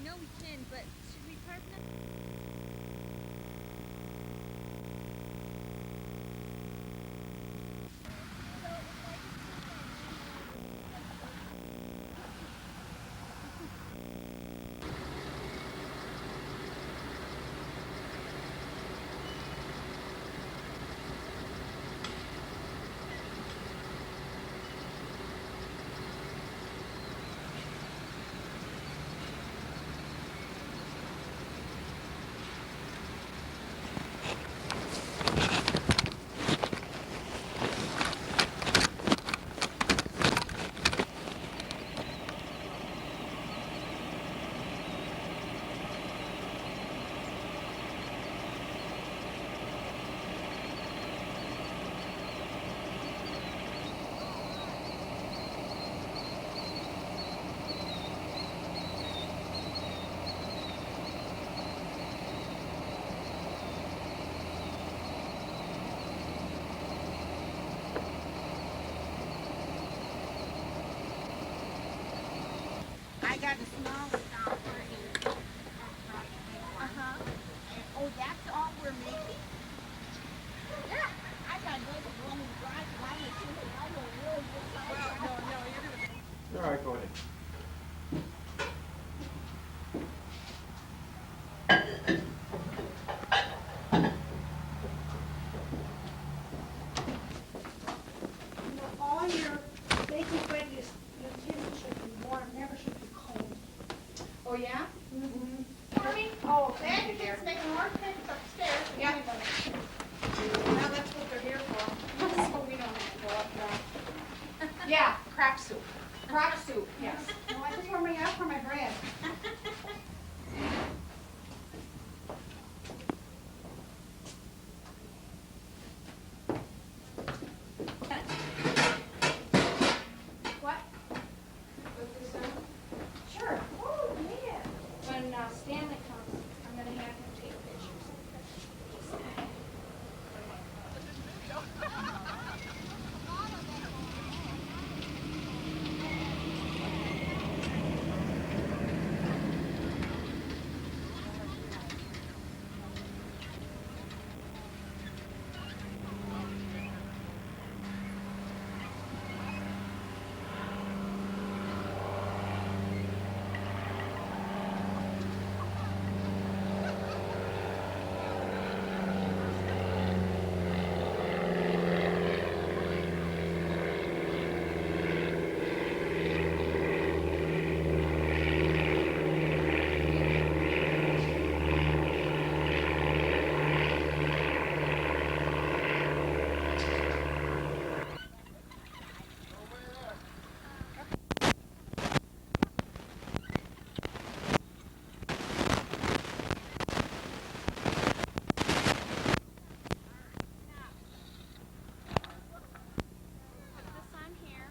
know we can, but should we park now? I got a small stopper in. Uh-huh. Oh, that's all we're making? Yeah. I got another one in the garage, and I was thinking I don't really get no, you're gonna. All right, go ahead. All your baking bread, your tin should be warm, never should be cold. Oh, yeah? Mm-hmm. Mommy? Oh, that you just make more things upstairs. Yeah. Well, that's what they're here for. So we don't have to go up there. Yeah, Crap soup. crop soup, yes. Well, I just warm me up for my bread. What? Sure. Oh, yeah. When Stanley comes, I'm gonna have him take pictures. This on here.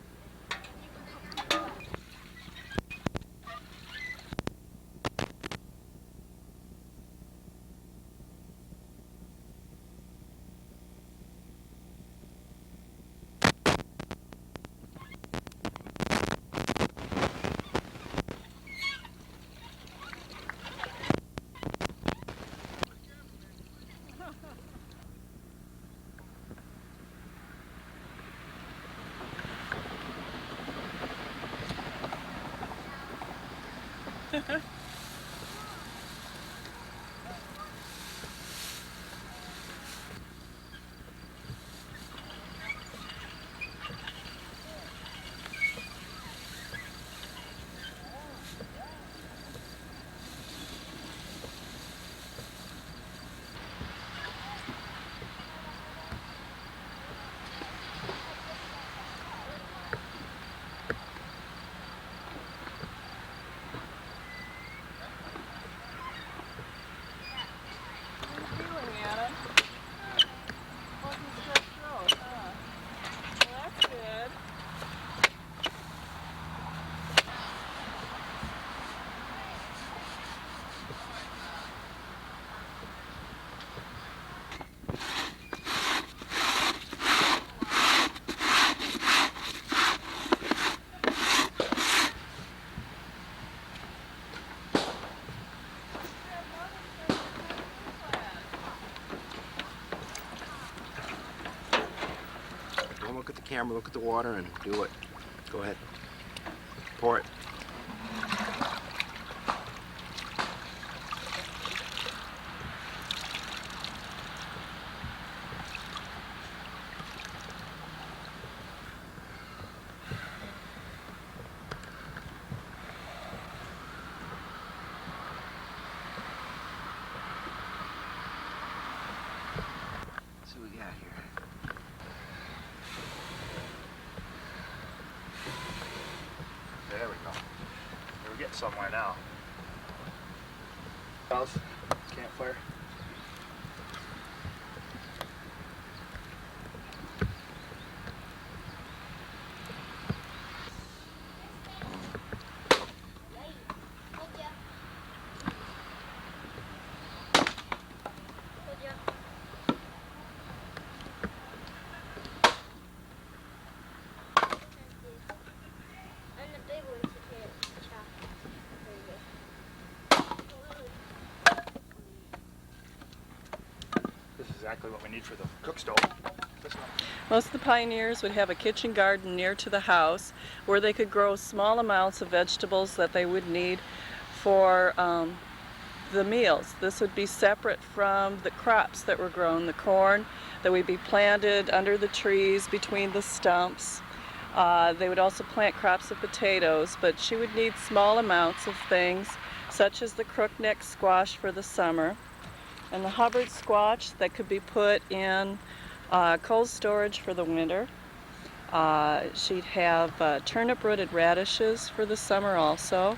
camera, look at the water, and do it. Go ahead. Pour it. Let's see what we got here. There we go. We're getting somewhere now. House, campfire. And the big ones you can chop. This is exactly what we need for the cook stove. This one. Most of the pioneers would have a kitchen garden near to the house where they could grow small amounts of vegetables that they would need for the meals. This would be separate from the crops that were grown, the corn that would be planted under the trees between the stumps. They would also plant crops of potatoes, but she would need small amounts of things such as the crookneck squash for the summer and the Hubbard squash that could be put in cold storage for the winter. She'd have turnip-rooted radishes for the summer also,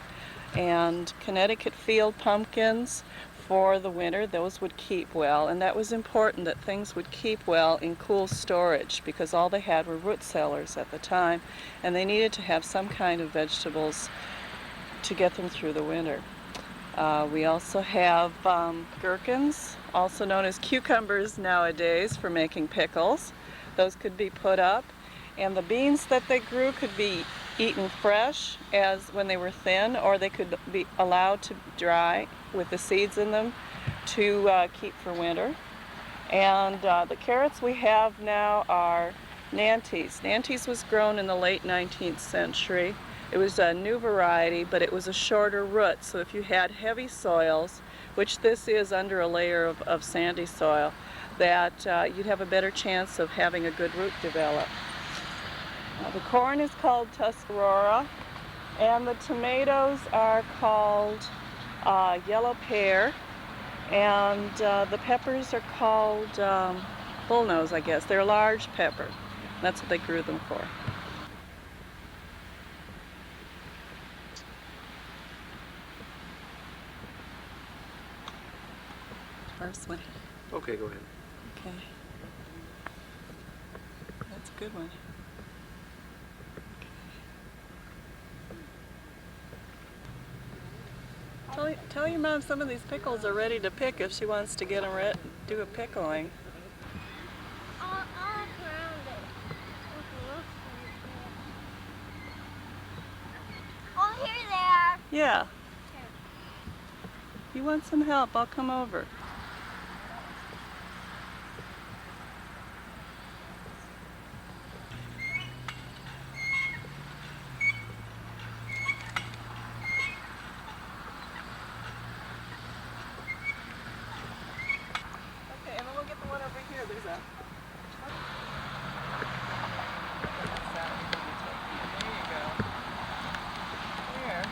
and Connecticut field pumpkins for the winter. Those would keep well, and that was important that things would keep well in cool storage because all they had were root cellars at the time, and they needed to have some kind of vegetables to get them through the winter. We also have gherkins, also known as cucumbers nowadays, for making pickles. Those could be put up. And the beans that they grew could be eaten fresh as when they were thin, or they could be allowed to dry with the seeds in them to keep for winter. And the carrots we have now are Nantes. Nantes was grown in the late 19th century. It was a new variety, but it was a shorter root, so if you had heavy soils, which this is under a layer of sandy soil, that you'd have a better chance of having a good root develop. The corn is called Tuscarora, and the tomatoes are called yellow pear, and the peppers are called bullnose, I guess. They're a large pepper. That's what they grew them for. First one. Okay, go ahead. Okay. That's a good one. Tell your mom some of these pickles are ready to pick if she wants to get them do a pickling. All around it. Oh, here they are. Yeah. If you want some help, I'll come over. Okay, and then we'll get the one over here. There's a... There you go. There.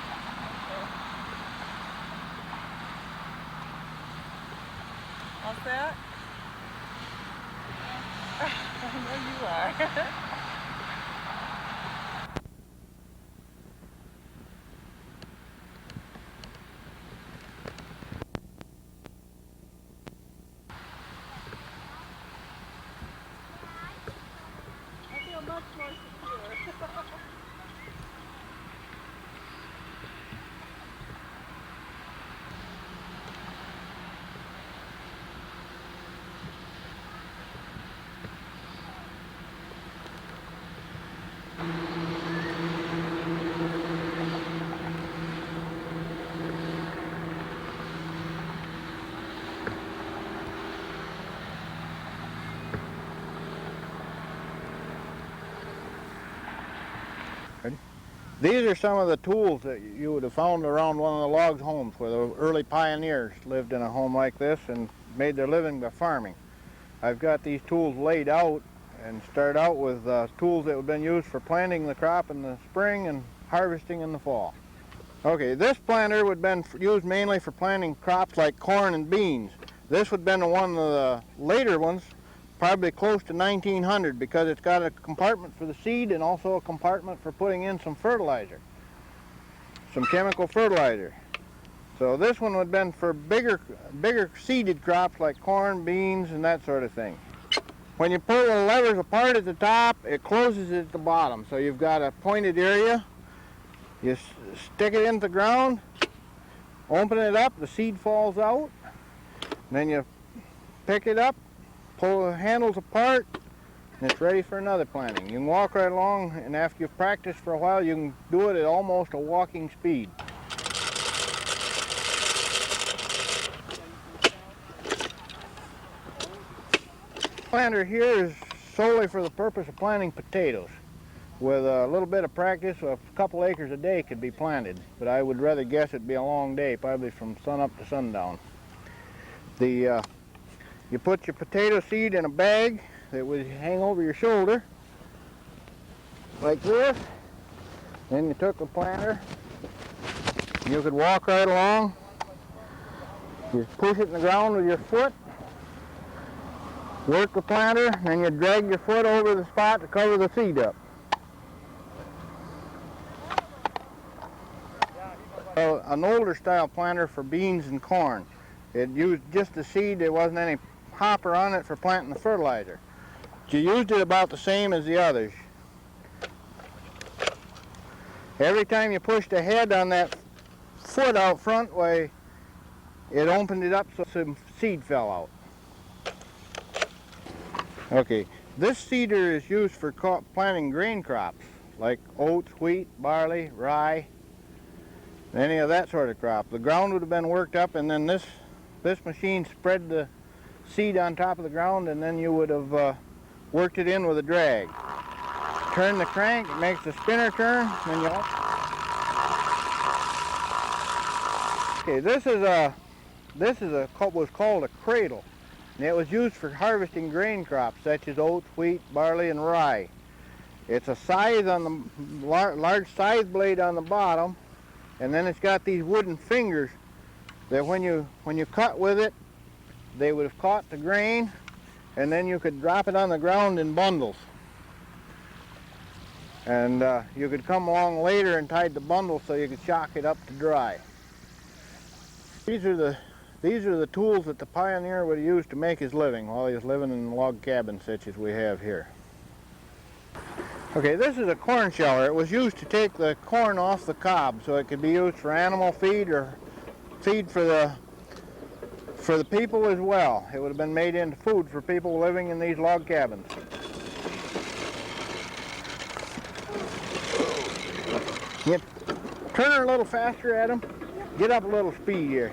How's that? I know you are. I feel much more secure. These are some of the tools that you would have found around one of the log homes where the early pioneers lived in a home like this and made their living by farming. I've got these tools laid out and start out with tools that would have been used for planting the crop in the spring and harvesting in the fall. Okay, this planter would have been used mainly for planting crops like corn and beans. This would have been one of the later ones, probably close to 1900, because it's got a compartment for the seed and also a compartment for putting in some fertilizer, some chemical fertilizer. So this one would have been for bigger seeded crops like corn, beans, and that sort of thing. When you pull the levers apart at the top, it closes at the bottom. So you've got a pointed area. You stick it into the ground, open it up, the seed falls out, and then you pick it up, pull the handles apart, and it's ready for another planting. You can walk right along, and after you've practiced for a while, you can do it at almost a walking speed. The planter here is solely for the purpose of planting potatoes. With a little bit of practice, a couple acres a day could be planted, but I would rather guess it'd be a long day, probably from sun up to sundown. You put your potato seed in a bag that would hang over your shoulder, like this. Then you took the planter. You could walk right along. You push it in the ground with your foot. Work the planter, and you drag your foot over the spot to cover the seed up. An older style planter for beans and corn. It used just the seed. There wasn't any hopper on it for planting the fertilizer. You used it about the same as the others. Every time you pushed the head on that foot out front way, it opened it up so some seed fell out. Okay, this seeder is used for planting grain crops like oats, wheat, barley, rye, any of that sort of crop. The ground would have been worked up, and then this machine spread the seed on top of the ground, and then you would have worked it in with a drag. Turn the crank, it makes the spinner turn, and you... Okay, this was called a cradle, and it was used for harvesting grain crops such as oats, wheat, barley, and rye. It's a scythe on the large scythe blade on the bottom, and then it's got these wooden fingers that when you cut with it, they would have caught the grain, and then you could drop it on the ground in bundles. And you could come along later and tie the bundle so you could shock it up to dry. These are the tools that the pioneer would use to make his living while he was living in log cabins such as we have here. Okay, this is a corn sheller. It was used to take the corn off the cob so it could be used for animal feed or feed for the people as well. It would have been made into food for people living in these log cabins. You turn her a little faster, Adam. Get up a little speed here.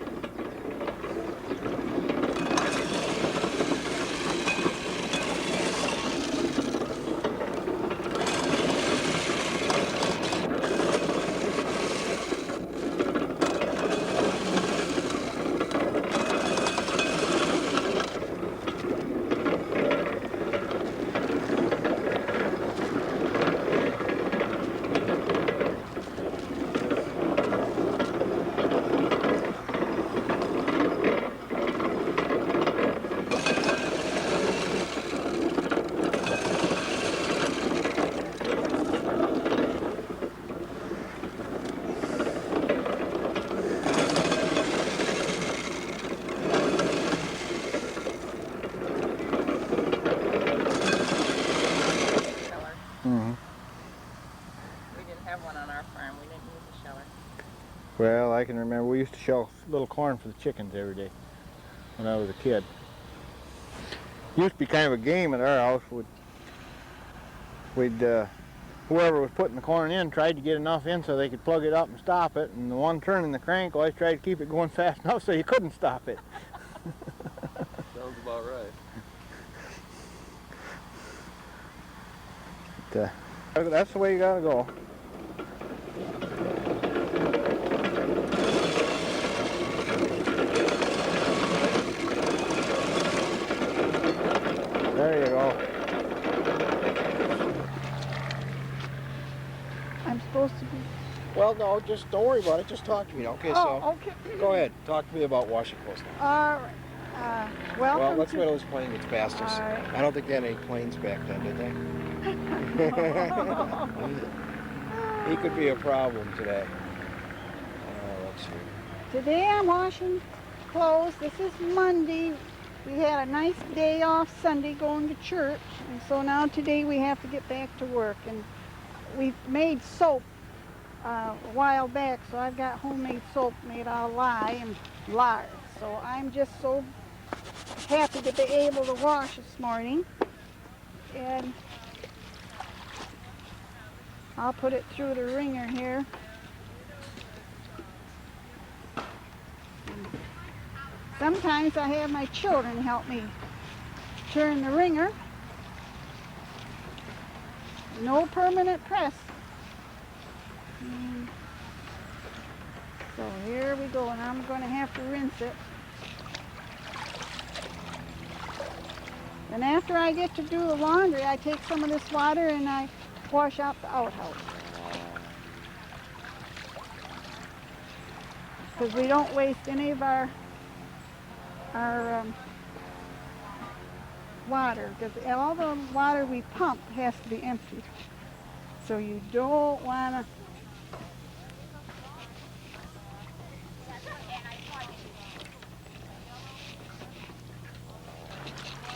Well, I can remember we used to shell little corn for the chickens every day when I was a kid. Used to be kind of a game at our house. Whoever was putting the corn in tried to get enough in so they could plug it up and stop it, and the one turning the crank always tried to keep it going fast enough so you couldn't stop it. Sounds about right. But, that's the way you gotta go. Well, no, just don't worry about it. Just talk to me. Okay, so Okay. go ahead. Talk to me about washing clothes now. All right. Welcome Well, let's to... wait till this plane gets past us. All right. I don't think they had any planes back then, did they? He could be a problem today. Let's see. Today I'm washing clothes. This is Monday. We had a nice day off Sunday going to church, and so now today we have to get back to work. And we made soap a while back, so I've got homemade soap made out of lye and lard. So I'm just so happy to be able to wash this morning. And I'll put it through the wringer here. Sometimes I have my children help me turn the wringer. No permanent press. So here we go, and I'm going to have to rinse it. And after I get to do the laundry, I take some of this water and I wash out the outhouse. Because we don't waste any of our water, because all the water we pump has to be empty. So you don't want to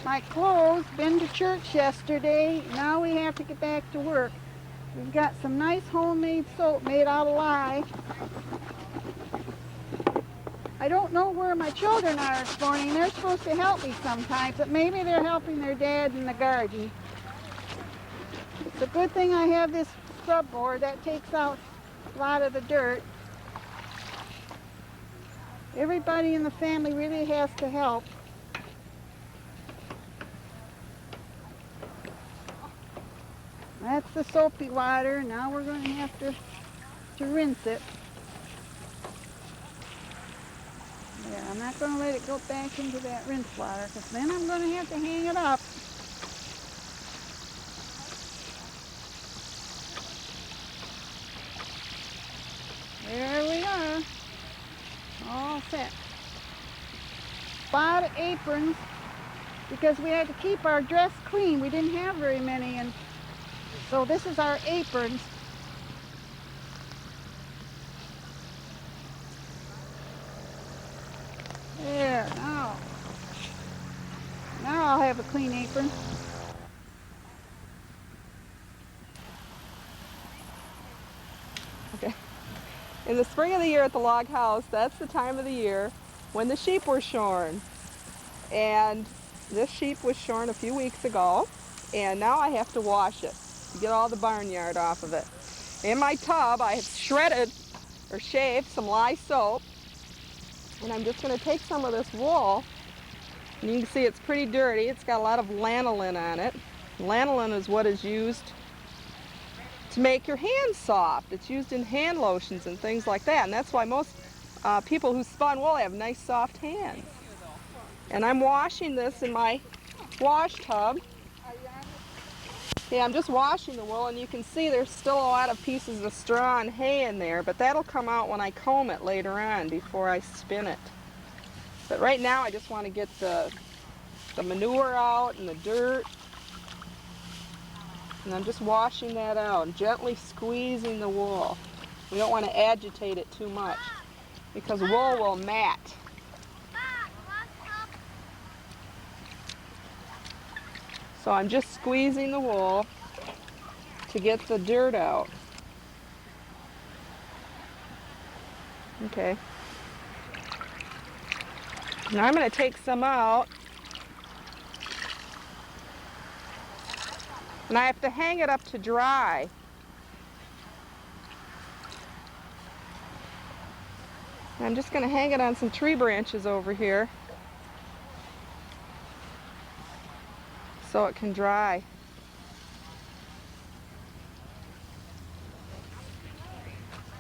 my clothes, been to church yesterday, now we have to get back to work. We've got some nice homemade soap made out of lye. I don't know where my children are this morning. They're supposed to help me sometimes, but maybe they're helping their dad in the garden. It's a good thing I have this scrub board that takes out a lot of the dirt. Everybody in the family really has to help. That's the soapy water. Now we're going to have to rinse it. Yeah, I'm not going to let it go back into that rinse water, because then I'm going to have to hang it up. There we are. All set. Bought aprons because we had to keep our dress clean. We didn't have very many, and so this is our aprons. There, now I'll have a clean apron. Okay. In the spring of the year at the log house, that's the time of the year when the sheep were shorn. And this sheep was shorn a few weeks ago, and now I have to wash it to get all the barnyard off of it. In my tub, I have shredded or shaved some lye soap, and I'm just going to take some of this wool, and you can see it's pretty dirty. It's got a lot of lanolin on it. Lanolin is what is used to make your hands soft. It's used in hand lotions and things like that, and that's why most people who spun wool have nice soft hands. And I'm washing this in my wash tub. Yeah, I'm just washing the wool, and you can see there's still a lot of pieces of straw and hay in there, but that'll come out when I comb it later on before I spin it. But right now I just want to get the manure out and the dirt. And I'm just washing that out and gently squeezing the wool. We don't want to agitate it too much because wool will mat. So I'm just squeezing the wool to get the dirt out. Okay. Now I'm going to take some out. And I have to hang it up to dry. And I'm just going to hang it on some tree branches over here so it can dry.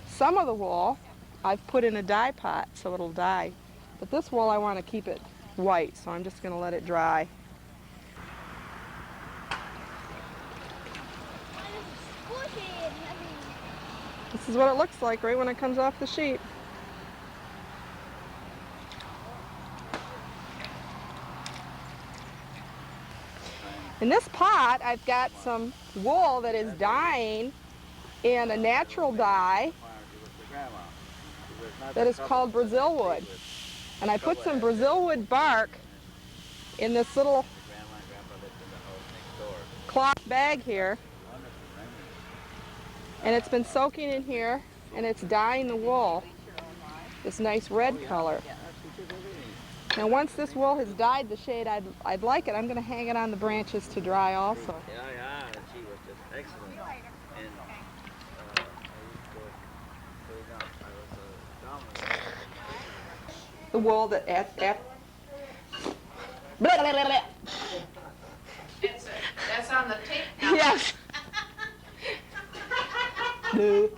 Some of the wool I've put in a dye pot so it'll dye. But this wool I want to keep it white, so I'm just going to let it dry. This is what it looks like right when it comes off the sheet. In this pot, I've got some wool that is dyeing in a natural dye that is called Brazil wood. And I put some Brazil wood bark in this little cloth bag here. And it's been soaking in here, and it's dyeing the wool this nice red color. Now once this wool has dyed the shade I'd like it, I'm going to hang it on the branches to dry also. Yeah, she was just excellent. And The wool that Blah, blah, blah, blah. That's on the tape now. Yes. No.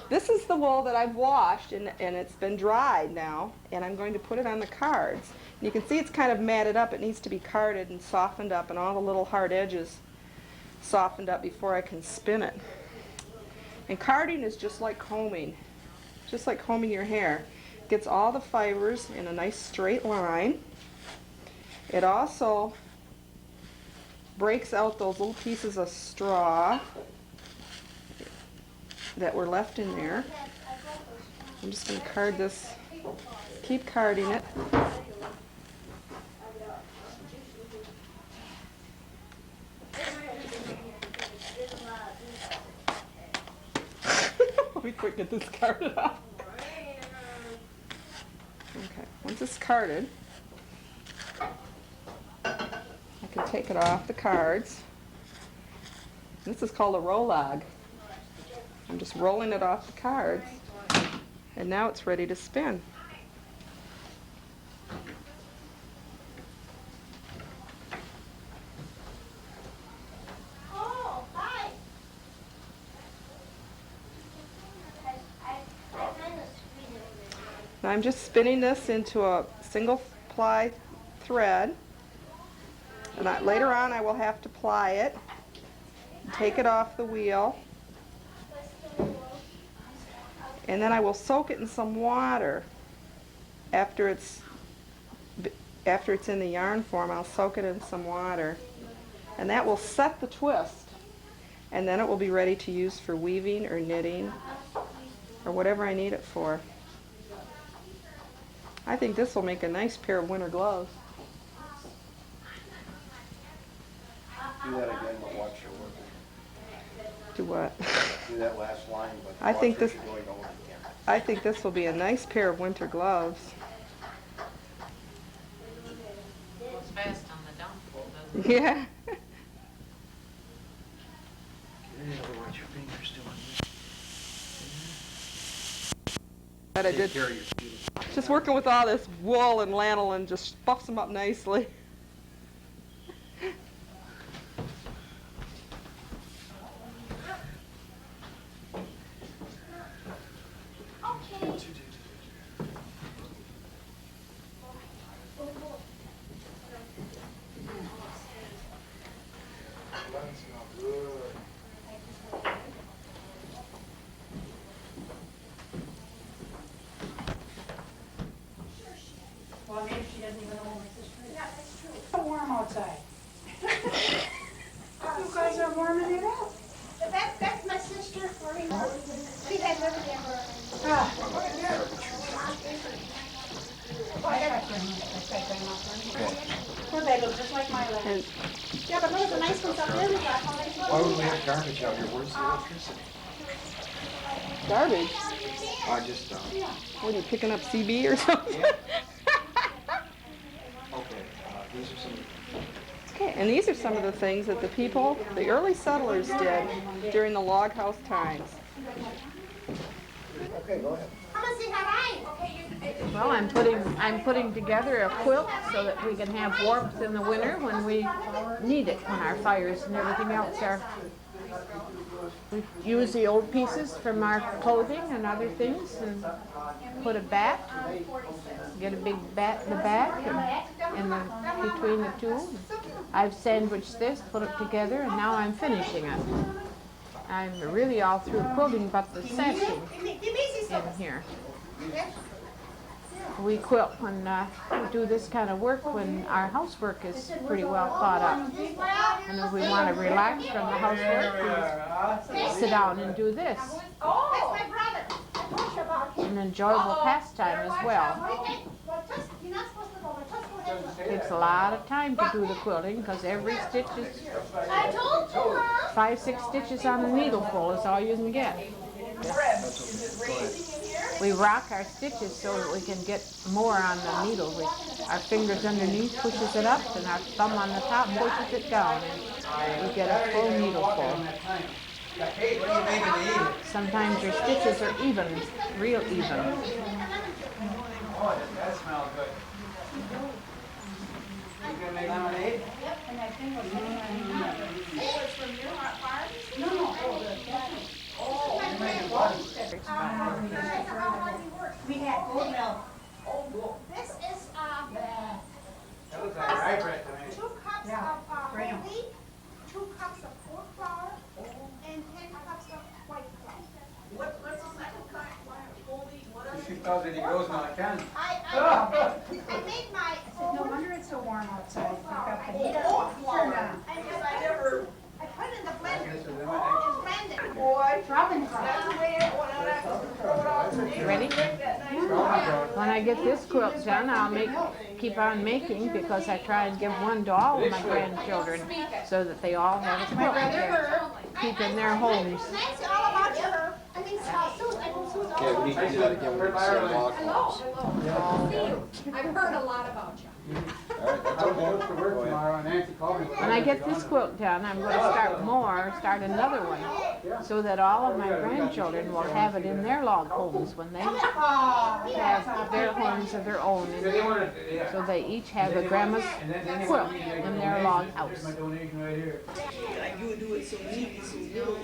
This is the wool that I've washed and it's been dried now, and I'm going to put it on the cards. And you can see it's kind of matted up. It needs to be carded and softened up, and all the little hard edges softened up before I can spin it. And carding is just like combing your hair. It gets all the fibers in a nice straight line. It also breaks out those little pieces of straw that were left in there. I'm just going to card this, keep carding it. Let me quick get this carded off. Okay, once it's carded, I can take it off the cards. This is called a roll-log. I'm just rolling it off the cards, and now it's ready to spin. Oh, hi. Now I'm just spinning this into a single ply thread, and later on I will have to ply it, take it off the wheel, and then I will soak it in some water. After it's in the yarn form, I'll soak it in some water, and that will set the twist, and then it will be ready to use for weaving or knitting or whatever I need it for. I think this will make a nice pair of winter gloves. Do that again, but watch your work. Do what? Do that last line, but I think watch this. what you're doing over again. I think this will be a nice pair of winter gloves. Goes fast on the downfall, doesn't it? Yeah. What your fingers doing? But I did. Just working with all this wool and lanolin just buffs them up nicely. Well, maybe she doesn't even know my sister is. Yeah, that's true. It's so warm outside. You guys are warming it up. That's my sister. She has everything. Ah. Poor bag looks just like my land. Yeah, but look at the nice ones up there. We got all these Why would we have garbage out here? Where's the electricity? Garbage. I just, What are you picking up, CB or something? okay, these are some, Okay, and these are some of the things that the early settlers did during the log house times. Okay, go ahead. Come and say hi. Well, I'm putting together a quilt so that we can have warmth in the winter when we need it, when our fires and everything else are. We use the old pieces from our clothing and other things and put a bat, get a big bat in the back and between the two. I've sandwiched this, put it together, and now I'm finishing it. I'm really all through quilting but the sashing in here. We quilt when we do this kind of work when our housework is pretty well thought up. And if we want to relax from the housework, we sit down and do this. An enjoyable pastime as well. It takes a lot of time to do the quilting because every stitch is 5-6 stitches on a needle full is all you can get. We rock our stitches so that we can get more on the needle. Our fingers underneath pushes it up and our thumb on the top pushes it down and we get a full needle full. Sometimes your stitches are even, real even. That smells good. You gonna make lemonade? We had oat milk. This is That looks like rye bread to me. 2 cups of whole wheat, 2 cups of corn flour, and 10 cups of white flour. What's the second kind? Whole wheat, what else? She tells it he goes now, I can. I made my No wonder it's so warm outside. You've got the oat heat flour. on. I put it in the blender Guess it's and lemonade. blend it. Boy, Robin that's the way it went out. You ready? When I get this quilt done, I'll keep on making because I try and give one to all of my grandchildren so that they all have a quilt to keep in their homes. Nancy, all about her. I mean, Susan, I know Susan. Okay, we need to do that again with the log homes. I've heard a lot about you. All right, that's I was okay. supposed to work tomorrow and Nancy called me. When I get this quilt done, I'm going to start another one so that all of my grandchildren will have it in their log homes when they have their homes of their own. So they each have a grandma's quilt in their log house. My donation right here. You would do it so easy, so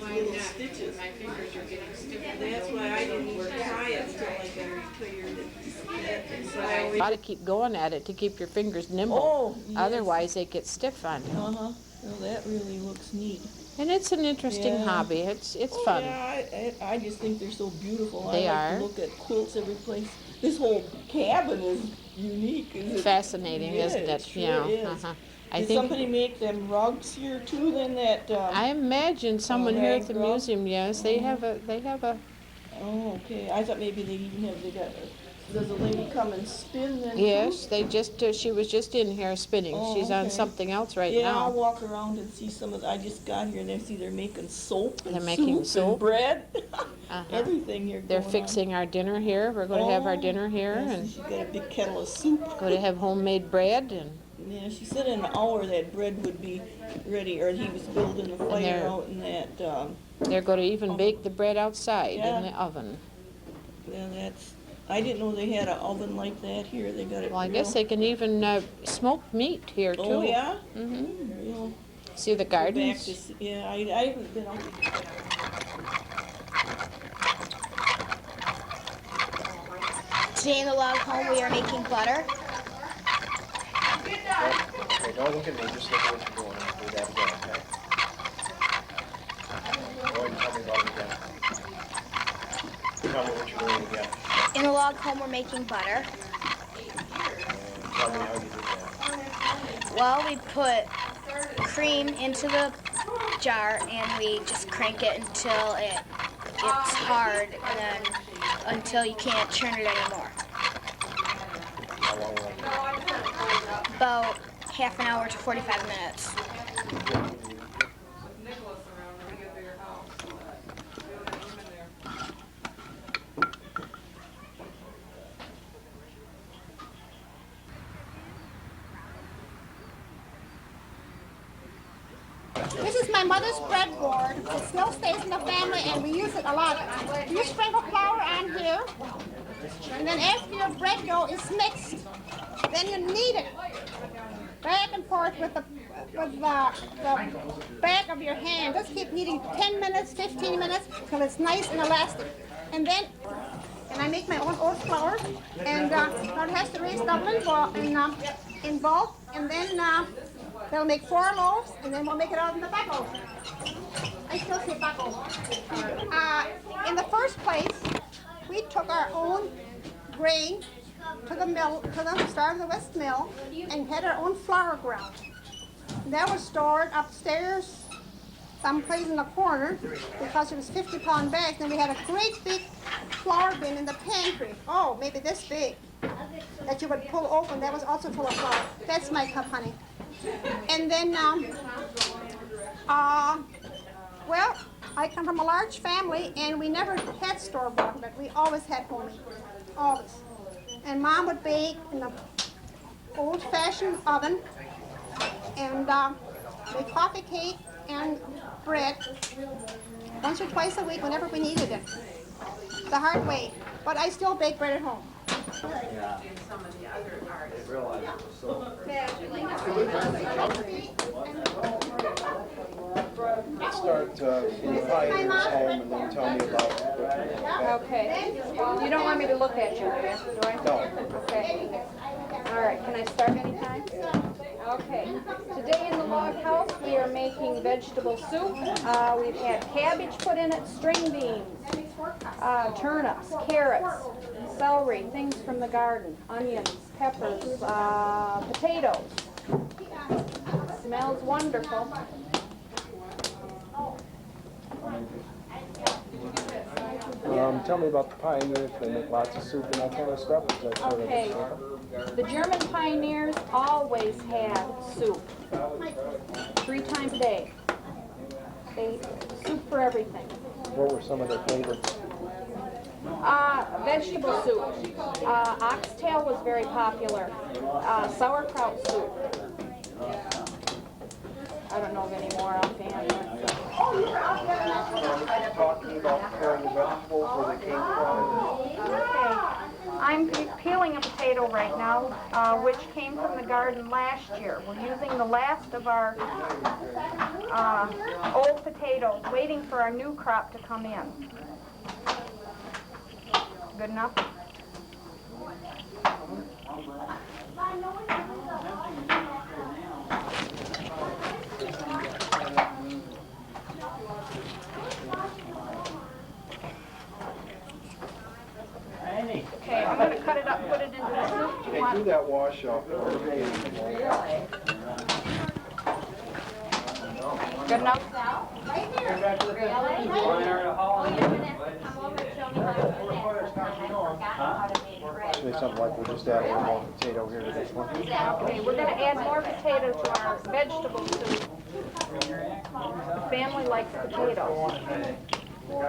little stitches. My fingers are getting stiff. That's why I didn't even try it until I got tired of it. You got to keep going at it to keep your fingers nimble. Oh, yes. Otherwise, they get stiff on you. Well, that really looks neat. And it's an interesting Yeah. hobby. It's fun. Yeah, I just think they're so beautiful. They I like are. to look at quilts every place. This whole cabin is unique. Isn't it? Fascinating, Yeah, isn't it? sure is. I Did think somebody make them rugs here too? Then that. I imagine someone here at the rag rug? museum. Yes, they have a. Oh, okay. I thought maybe they even have. They got. Does a lady come and spin then? Yes, too? they just. She was just in here spinning. Oh, She's on okay. something else right Yeah, I'll now. walk around and see some of. I just got here and I see they're making soap and They're making soup soap. and bread. Uh-huh. Everything here. They're going fixing our dinner here. We're going to have our dinner here, on. and She got a big kettle of soup. going to have homemade bread and. Yeah, she said in an hour that bread would be ready, or he was building a fire they're- out in that. They're going to even bake the bread outside Yeah. in the oven. Yeah, that's. I didn't know they had an oven like that here. They got it. Well, I guess real- they can even smoke meat here too. Oh yeah. Mm-hmm. Real. See the Go back gardens? to see- yeah, I haven't been out. Today in the log home we are making butter. Okay, don't look at me, just look at what you're doing and do that again, okay? Go ahead and tell me about it again. Tell me what you're doing again. In the log home we're making butter. And tell me how you do that. Well, we put cream into the jar and we just crank it until it's hard and then until you can't churn it anymore. How long will that take? About half an hour to 45 minutes. This is my mother's breadboard. It still stays in the family and we use it a lot. You sprinkle flour on here, and then after your bread dough is mixed, then you knead it back and forth with the back of your hand. Just keep kneading 10 minutes, 15 minutes, till it's nice and elastic. And then, I make my own oat flour, and it has to raise double in bulk, and then they'll make 4 loaves, and then we'll make it out in the back oven. In the first place, we took our own grain to the mill, to the Star of the West mill, and had our own flour ground. That was stored upstairs, someplace in the corner, because it was 50-pound bags. Then we had a great big flour bin in the pantry. Oh, maybe this big, that you would pull open. That was also full of flour. That's my cup, honey. And then, well, I come from a large family, and we never had store-bought, but we always had homemade, always. And Mom would bake in the old-fashioned oven, and make coffee cake and bread once or twice a week whenever we needed it. The hard way, but I still bake bread at home. Yeah. They realize it was so. Let's start from the pioneer's home and then tell me about it. Okay. You don't want me to look at you, do I? No. Okay. All right, can I start anytime? Okay. Today in the log house, we are making vegetable soup. We've had cabbage put in it, string beans, turnips, carrots, celery, things from the garden, onions, peppers, potatoes. Smells wonderful. Tell me about the pioneers. They make lots of soup and that kind of stuff. Is that sort of Okay. The German pioneers always had soup 3 times a day. They soup for everything. What were some of their favorites? Vegetable soup. Oxtail was very popular. Sauerkraut soup. I don't know of any more offhand. Talking about preparing the vegetables, where they came from. Okay. I'm peeling a potato right now, which came from the garden last year. We're using the last of our old potatoes, waiting for our new crop to come in. Good enough? Okay, I'm going to cut it up, put it into the soup. Hey, do that wash off. Good enough? Say something like we just added one more potato here to this one. Okay, we're going to add more potato to our vegetable soup. The family likes potatoes. All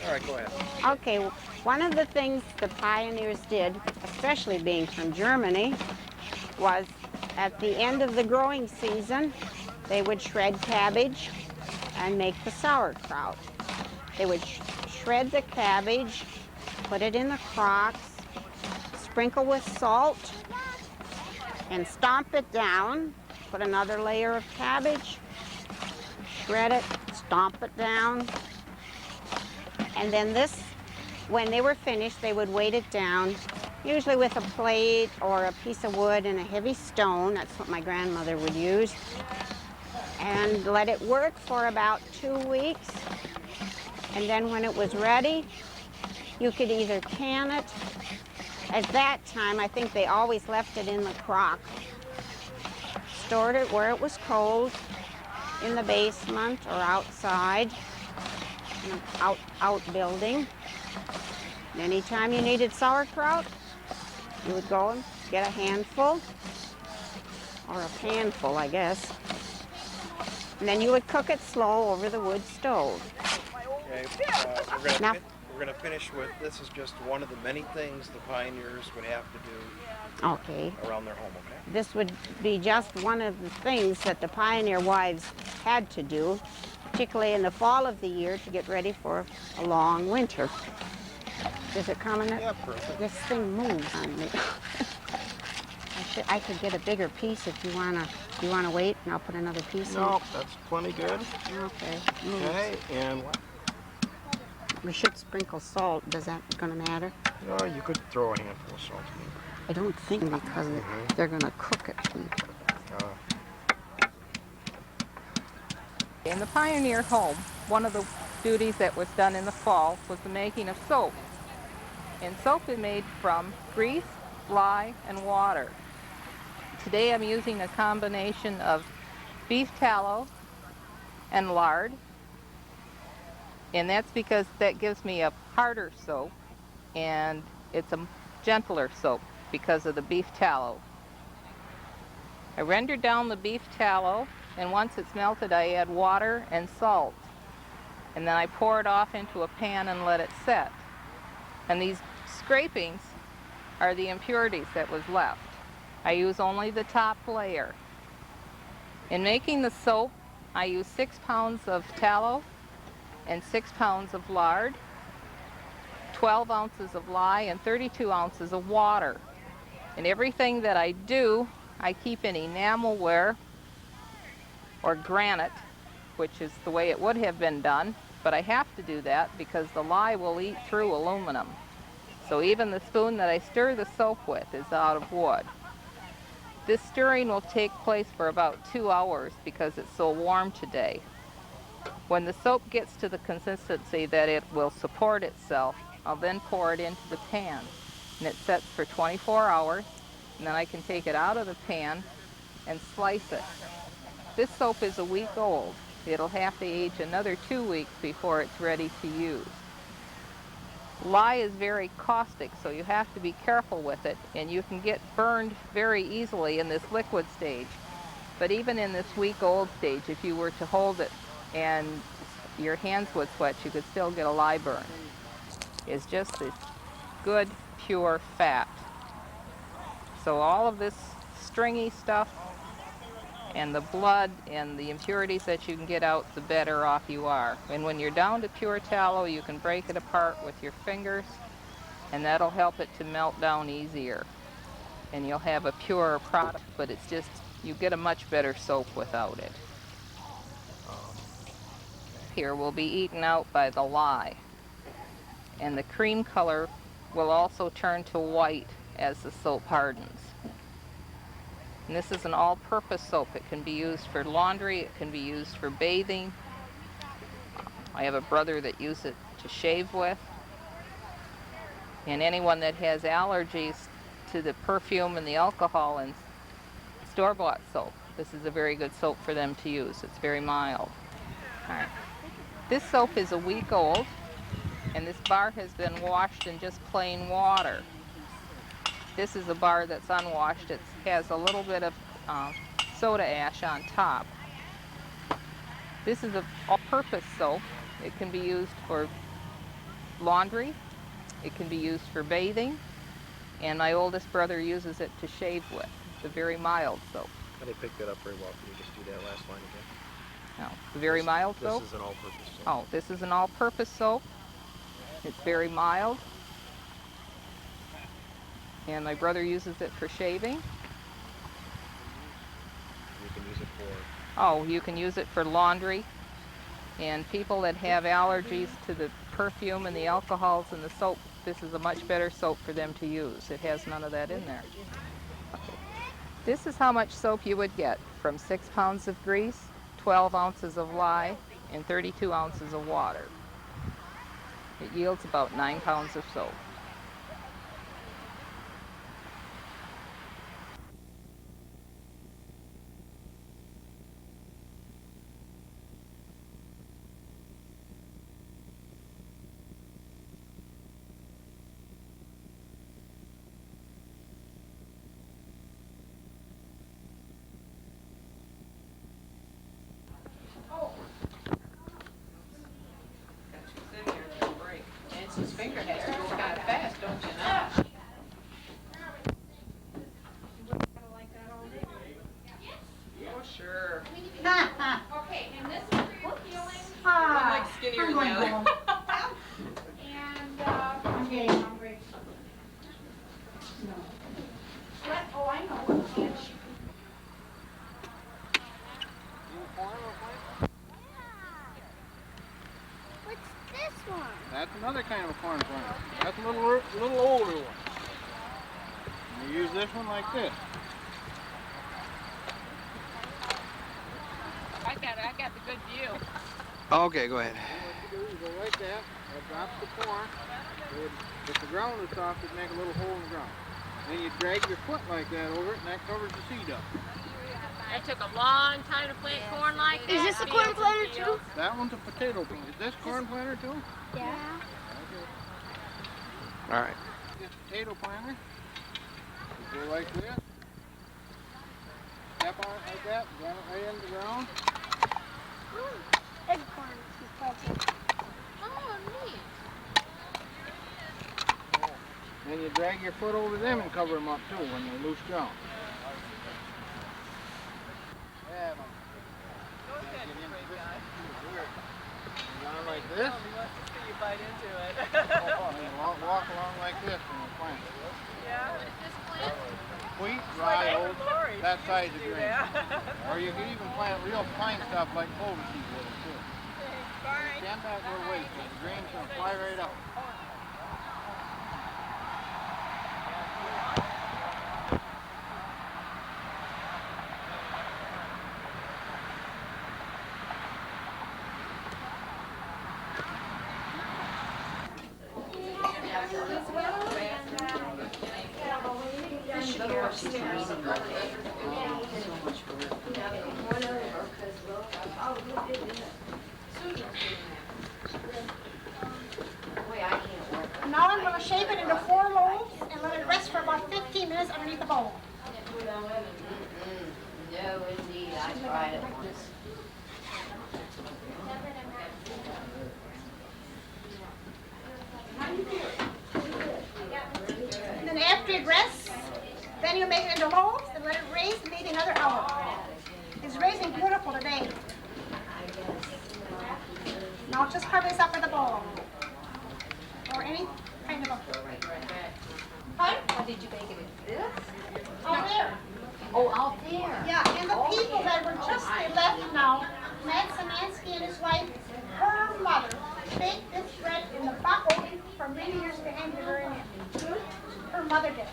right, go ahead. Okay, one of the things the pioneers did, especially being from Germany, was at the end of the growing season, they would shred cabbage and make the sauerkraut. They would shred the cabbage, put it in the crocks, sprinkle with salt, and stomp it down. Put another layer of cabbage, shred it, stomp it down. And then this, when they were finished, they would weight it down, usually with a plate or a piece of wood and a heavy stone. That's what my grandmother would use. And let it work for about 2 weeks. And then when it was ready, you could either can it. At that time, I think they always left it in the crock. Stored it where it was cold, in the basement or outside, in an outbuilding. And anytime you needed sauerkraut, you would go and get a handful, or a panful, I guess. And then you would cook it slow over the wood stove. Okay, we're going to finish with, this is just one of the many things the pioneers would have to do around their home, okay? This would be just one of the things that the pioneer wives had to do, particularly in the fall of the year, to get ready for a long winter. Does it come in it? Yeah, perfect. This thing moves on me. I could get a bigger piece if you wanna. You wanna wait, and I'll put another piece in. No, that's plenty good. Okay. Okay, and We should sprinkle salt. Does that gonna matter? no, you could throw a handful of salt in. I don't think because they're gonna cook it. In the Pioneer home, one of the duties that was done in the fall was the making of soap. And soap is made from grease, lye, and water. Today I'm using a combination of beef tallow and lard, and that's because that gives me a harder soap, and it's a gentler soap because of the beef tallow. I render down the beef tallow, and once it's melted I add water and salt, and then I pour it off into a pan and let it set. And these scrapings are the impurities that was left. I use only the top layer. In making the soap, I use 6 pounds of tallow and 6 pounds of lard, 12 ounces of lye, and 32 ounces of water. And everything that I do, I keep in enamelware or granite, which is the way it would have been done, but I have to do that because the lye will eat through aluminum. So even the spoon that I stir the soap with is out of wood. This stirring will take place for about 2 hours because it's so warm today. When the soap gets to the consistency that it will support itself, I'll then pour it into the pan, and it sets for 24 hours, and then I can take it out of the pan and slice it. This soap is a week old. It'll have to age another 2 weeks before it's ready to use. Lye is very caustic, so you have to be careful with it, and you can get burned very easily in this liquid stage. But even in this week-old stage, if you were to hold it and your hands would sweat, you could still get a lye burn. It's just this good, pure fat. So all of this stringy stuff and the blood and the impurities that you can get out, the better off you are. And when you're down to pure tallow, you can break it apart with your fingers, and that'll help it to melt down easier. And you'll have a purer product, but it's just, you get a much better soap without it. Here will be eaten out by the lye, and the cream color will also turn to white as the soap hardens. And this is an all-purpose soap. It can be used for laundry, it can be used for bathing. I have a brother that uses it to shave with. And anyone that has allergies to the perfume and the alcohol and store-bought soap, this is a very good soap for them to use. It's very mild. All right. This soap is a week old, and this bar has been washed in just plain water. This is a bar that's unwashed. It has a little bit of soda ash on top. This is an all-purpose soap. It can be used for laundry. It can be used for bathing. And my oldest brother uses it to shave with. It's a very mild soap. I didn't pick that up very well. Can you just do that last line again? No, it's a very mild soap. This is an all-purpose soap. Oh, this is an all-purpose soap. It's very mild. And my brother uses it for shaving. You can use it for... Oh, you can use it for laundry. And people that have allergies to the perfume and the alcohols and the soap, this is a much better soap for them to use. It has none of that in there. Okay. This is how much soap you would get from 6 pounds of grease, 12 ounces of lye, and 32 ounces of water. It yields about 9 pounds of soap. Nancy's finger has to go kind of fast, don't you know? Oh, sure. Okay, and this is for your healing. I'm like skinnier than the other. And, I'm getting hungry. What? Oh, I know. And she- What's this one? That's another kind of a corn plant. That's a little older one. And you use this one like this. I got it. got the good view. Okay, go ahead. What you do is go like that, that drops the corn. If the ground is soft, it make a little hole in the ground. Then you drag your foot like that over it, and that covers the seed up. That took a long time to plant corn like that. Is this a corn planter too? That one's a potato planter. Is this corn planter too? Yeah. Okay. All right. This potato planter. You go like this. Step on it like that, jam it right into the ground. Eggcorn. Oh, neat. Then you drag your foot over them and cover them up too when they're loose ground. Yeah, Go ahead, you great guy. down like this. He wants to see you bite into it. And you walk along like this when you plant. Yeah. Wheat, Like rye, Uncle oats, Lori that used size to of do grain. that. Or you can even plant real fine stuff like clover seed with it too. Bye. Stand back a little ways so the grain's gonna fly right out. Now I'm going to shape it into 4 loaves and let it rest for about 15 minutes underneath the bowl. No, indeed, I tried it once. And then after it rests, then you make it into loaves and let it raise maybe another hour. It's raising beautiful today. Now just cover this up with a bowl. Or any kind of a... Huh? How did you make it into this? Out there. Oh, out there. Yeah, and the people that were just they left now, Matt Samansky and his wife, her mother baked this bread in the buck oven for many years to end the very end. Her mother did.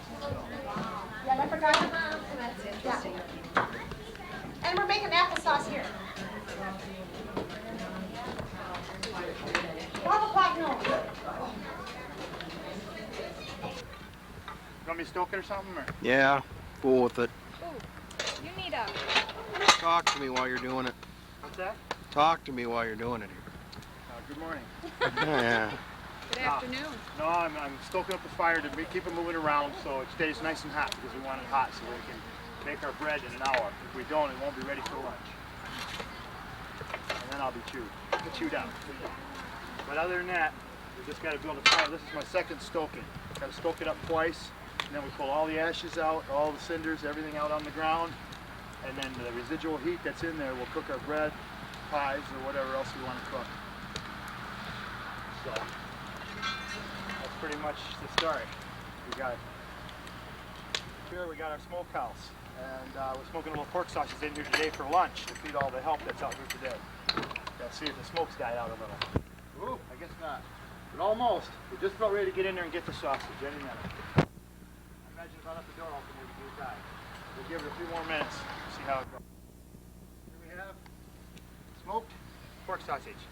Yeah, I forgot. That's interesting. Yeah. And we're making applesauce here. 12 o'clock noon. You want me to stoke it or something? Or? Yeah, fool with it. You need a. Talk to me while you're doing it. What's that? Talk to me while you're doing it Good morning. here. Yeah. Good afternoon. No, I'm stoking up the fire to keep it moving around so it stays nice and hot because we want it hot so we can make our bread in an hour. If we don't, it won't be ready for lunch. And then I'll be chewed out. But other than that, we just got to build a fire. This is my second stoking. Got to stoke it up twice, and then we pull all the ashes out, all the cinders, everything out on the ground, and then the residual heat that's in there will cook our bread, pies, or whatever else we want to cook. So that's pretty much the story. We got our smokehouse, and we're smoking a little pork sausage in here today for lunch to feed all the help that's out here today. Gotta see if the smoke's died out a little. Ooh, I guess not. But almost. We're just about ready to get in there and get the sausage any minute. I imagine if I left the door open, it would die. We'll give it a few more minutes to see how it goes. Here we have smoked pork sausage.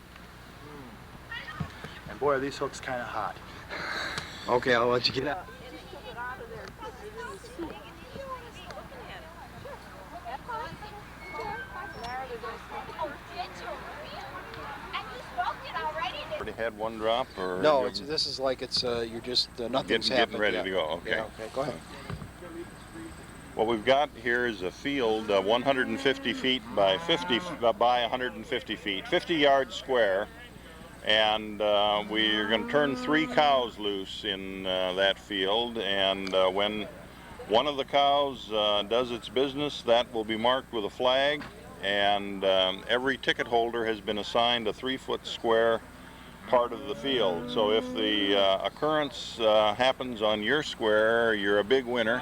And boy, are these hooks kind of hot. Okay, I'll let you get out. Already had one drop, or No, this is like you're just nothing's getting happened ready yet. to go. Okay. Yeah, okay, go ahead. What we've got here is a field 150 feet by 150 feet, 50 yards square, and we're going to turn 3 cows loose in that field. And when one of the cows does its business, that will be marked with a flag. And every ticket holder has been assigned a 3-foot square part of the field. So if the occurrence happens on your square, you're a big winner.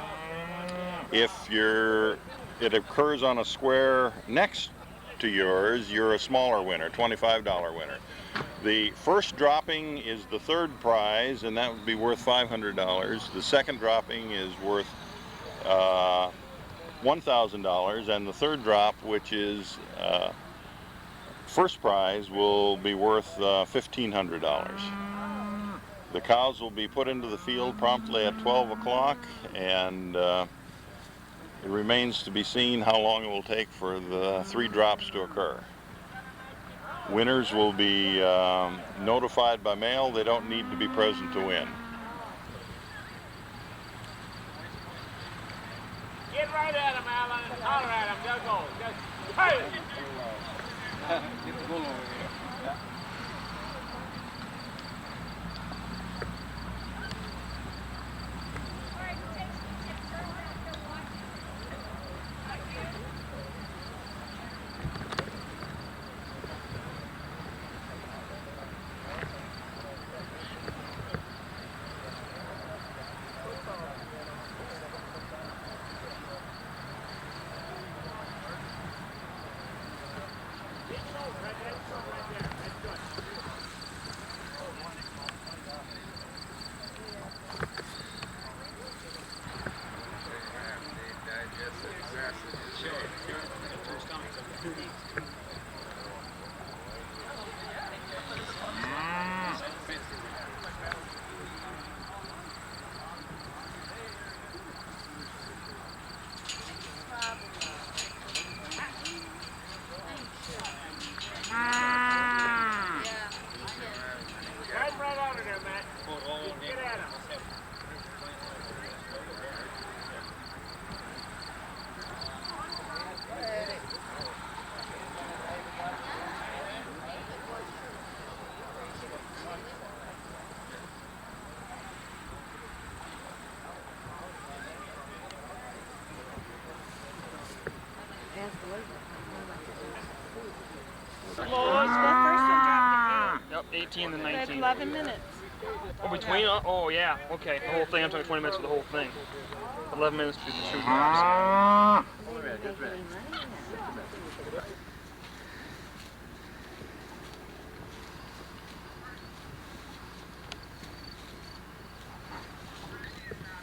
If it occurs on a square next to yours, you're a smaller winner, $25 winner. The first dropping is the 3rd prize, and that would be worth $500. The second dropping is worth $1,000, and the 3rd drop, which is first prize will be worth $1,500. The cows will be put into the field promptly at 12 o'clock, and it remains to be seen how long it will take for the 3 drops to occur. Winners will be notified by mail. They don't need to be present to win. Get right at him, Alan, and holler at him. They'll go. Just, hey! Get the bull over here. Yeah. Right out of there, Matt. Get at him. Yep, 18 and 19. That's 11 minutes. Oh, between? Oh, yeah. Okay, the whole thing. I'm talking 20 minutes for the whole thing. 11 minutes to the 2 drops.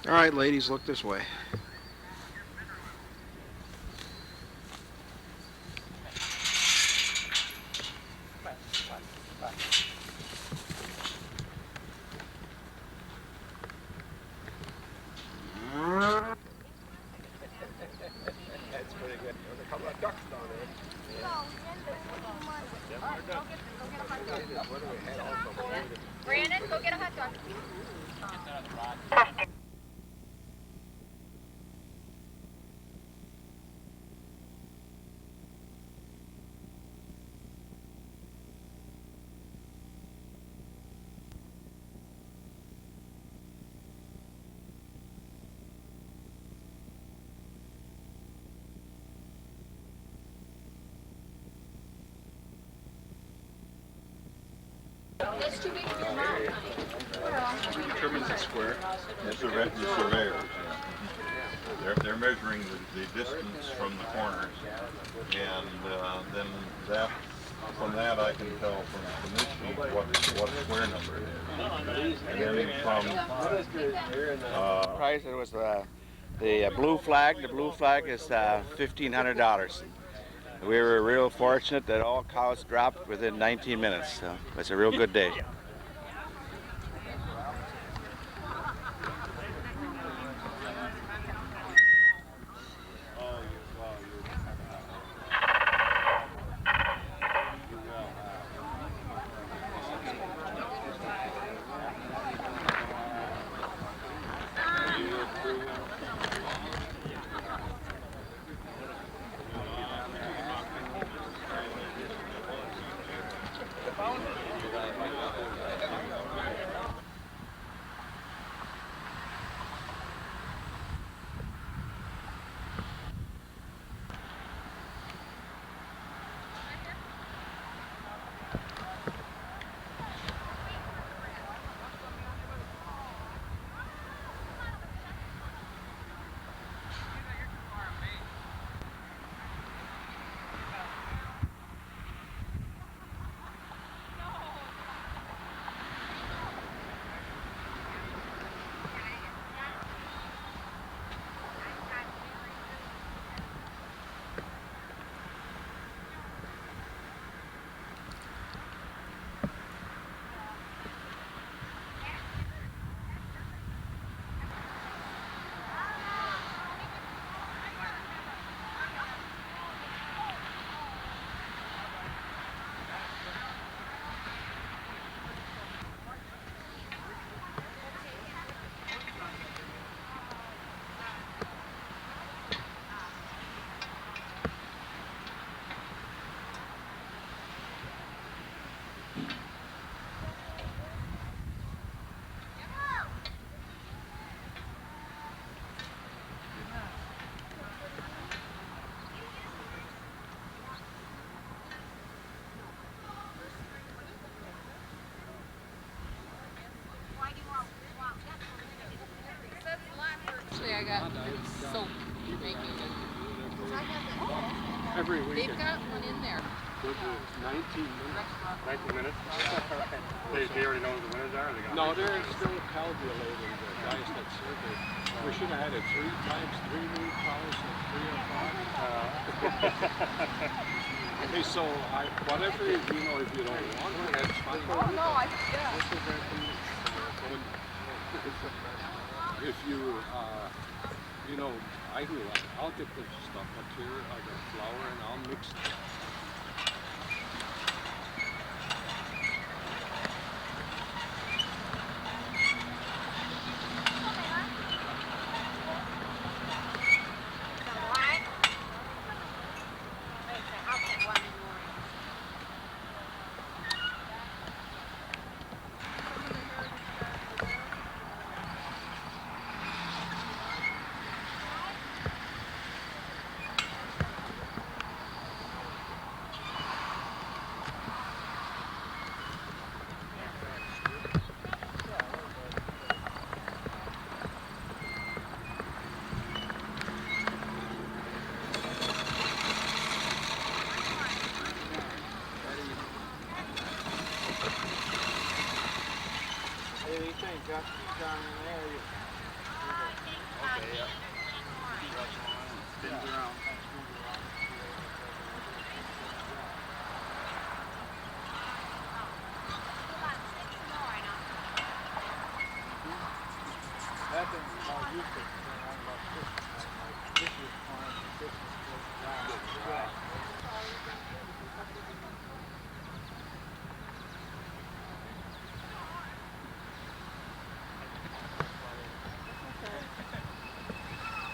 All right, ladies, look this way. That's pretty good. There's a couple of ducks down there. Brandon, go get a hot dog. That's too big for your mouth, honey. Determines the square. That's the surveyors. Yeah. They're measuring the distance from the corners, and then from that I can tell from this sheet what square number it is. And then from price it was the blue flag. The blue flag is $1,500. We were real fortunate that all cows dropped within 19 minutes. So it's a real good day. I got soap making. Every week. They've got one in there. 19 minutes. They already know who the winners are? No, they're still calculating the guys that surveyed. We should have had it 3 times 3 new cars at 3 o'clock. Okay, so whatever, if you don't want it, that's fine. Oh, no, yeah. If you, I'll get the stuff up here, I got flour, and I'll mix it.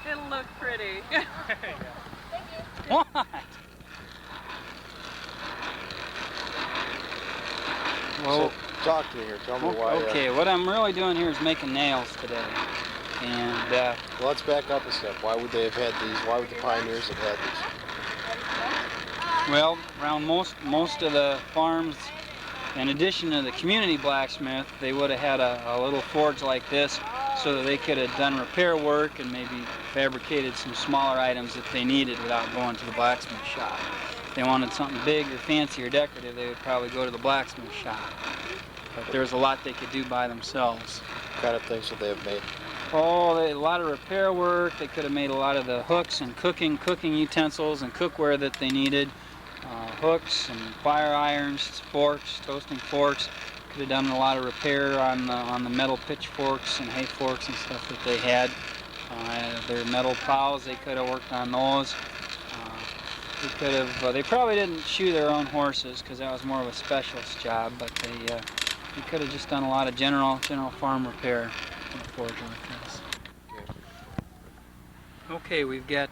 It'll look pretty. What? Well, talk to me here. Tell me why. Okay, what I'm really doing here is making nails today. And well, let's back up a step. Why would they have had these? Why would the pioneers have had these? well, around most of the farms, in addition to the community blacksmith, they would have had a little forge like this so that they could have done repair work and maybe fabricated some smaller items that they needed without going to the blacksmith shop. If they wanted something big or fancy or decorative, they would probably go to the blacksmith shop. But there's a lot they could do by themselves. What kind of things would they have made? Oh, a lot of repair work. They could have made a lot of the hooks and cooking utensils and cookware that they needed. Hooks and fire irons, forks, toasting forks. Could have done a lot of repair on the metal pitchforks and hay forks and stuff that they had. Their metal plows, they could have worked on those. They probably didn't shoe their own horses because that was more of a specialist job, but they could have just done a lot of general farm repair in a forge like this. Okay, we've got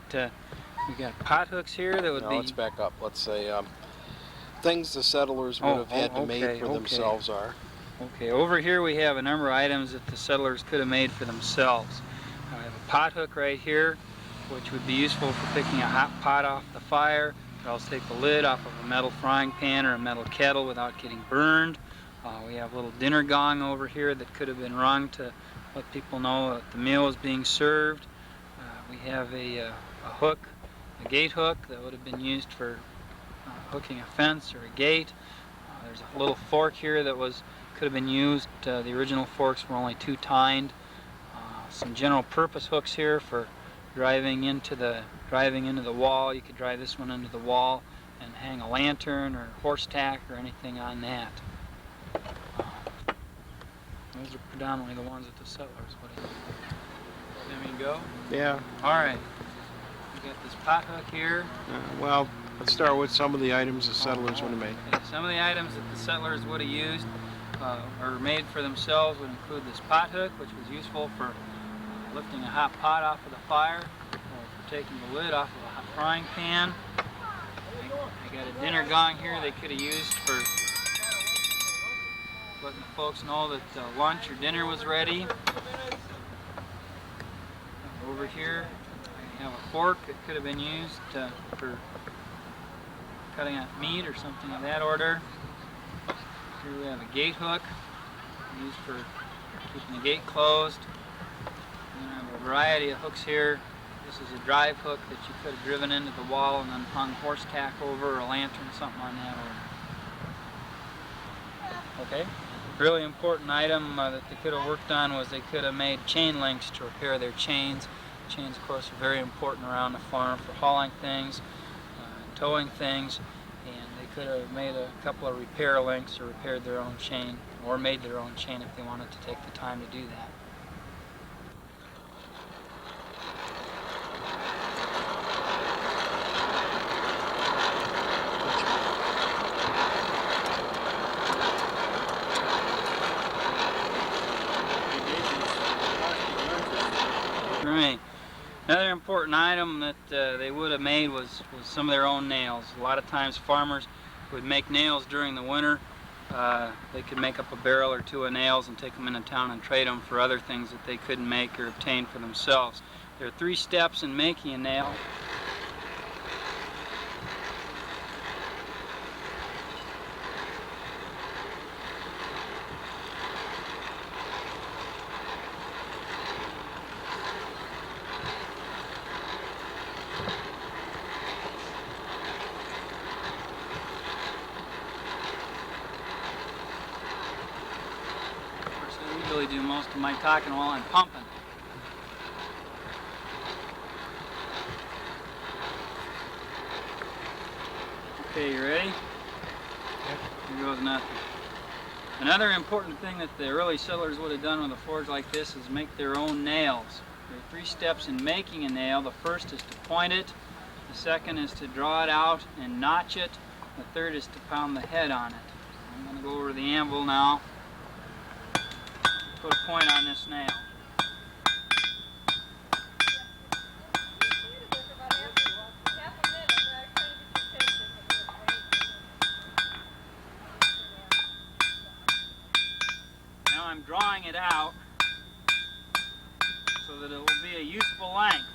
pot hooks here that would be... Let's back up. Let's say things the settlers would have had to make for themselves are. Okay, over here we have a number of items that the settlers could have made for themselves. I have a pot hook right here, which would be useful for picking a hot pot off the fire. You could also take the lid off of a metal frying pan or a metal kettle without getting burned. We have a little dinner gong over here that could have been rung to let people know that the meal was being served. We have a hook, a gate hook that would have been used for hooking a fence or a gate. There's a little fork here that could have been used. The original forks were only 2-tined. Some general purpose hooks here for driving into the wall. You could drive this one into the wall and hang a lantern or horse tack or anything on that. Those are predominantly the ones that the settlers would have used. Let me go? Yeah. All right. We got this pot hook here. Well, let's start with some of the items the settlers would have made. Okay. Some of the items that the settlers would have used or made for themselves would include this pot hook, which was useful for lifting a hot pot off of the fire or for taking the lid off of a hot frying pan. I got a dinner gong here they could have used for letting the folks know that lunch or dinner was ready. Over here I have a fork that could have been used for cutting up meat or something of that order. Here we have a gate hook used for keeping the gate closed. And I have a variety of hooks here. This is a drive hook that you could have driven into the wall and then hung horse tack over, or a lantern, something on that order. Okay. Really important item that they could have worked on was they could have made chain links to repair their chains. Chains, of course, are very important around the farm for hauling things, towing things, and they could have made a couple of repair links or repaired their own chain, or made their own chain if they wanted to take the time to do that. Right. Another important item that they would have made was some of their own nails. A lot of times farmers would make nails during the winter. They could make up a barrel or two of nails and take them into town and trade them for other things that they couldn't make or obtain for themselves. There are 3 steps in making a nail. Do most of my talking while I'm pumping. Okay, you ready? Yep. Here goes nothing. Another important thing that the early settlers would have done with a forge like this is make their own nails. There are 3 steps in making a nail. The first is to point it. The second is to draw it out and notch it. The third is to pound the head on it. I'm going to go over to the anvil now. Put a point on this nail. Now I'm drawing it out so that it will be a useful length.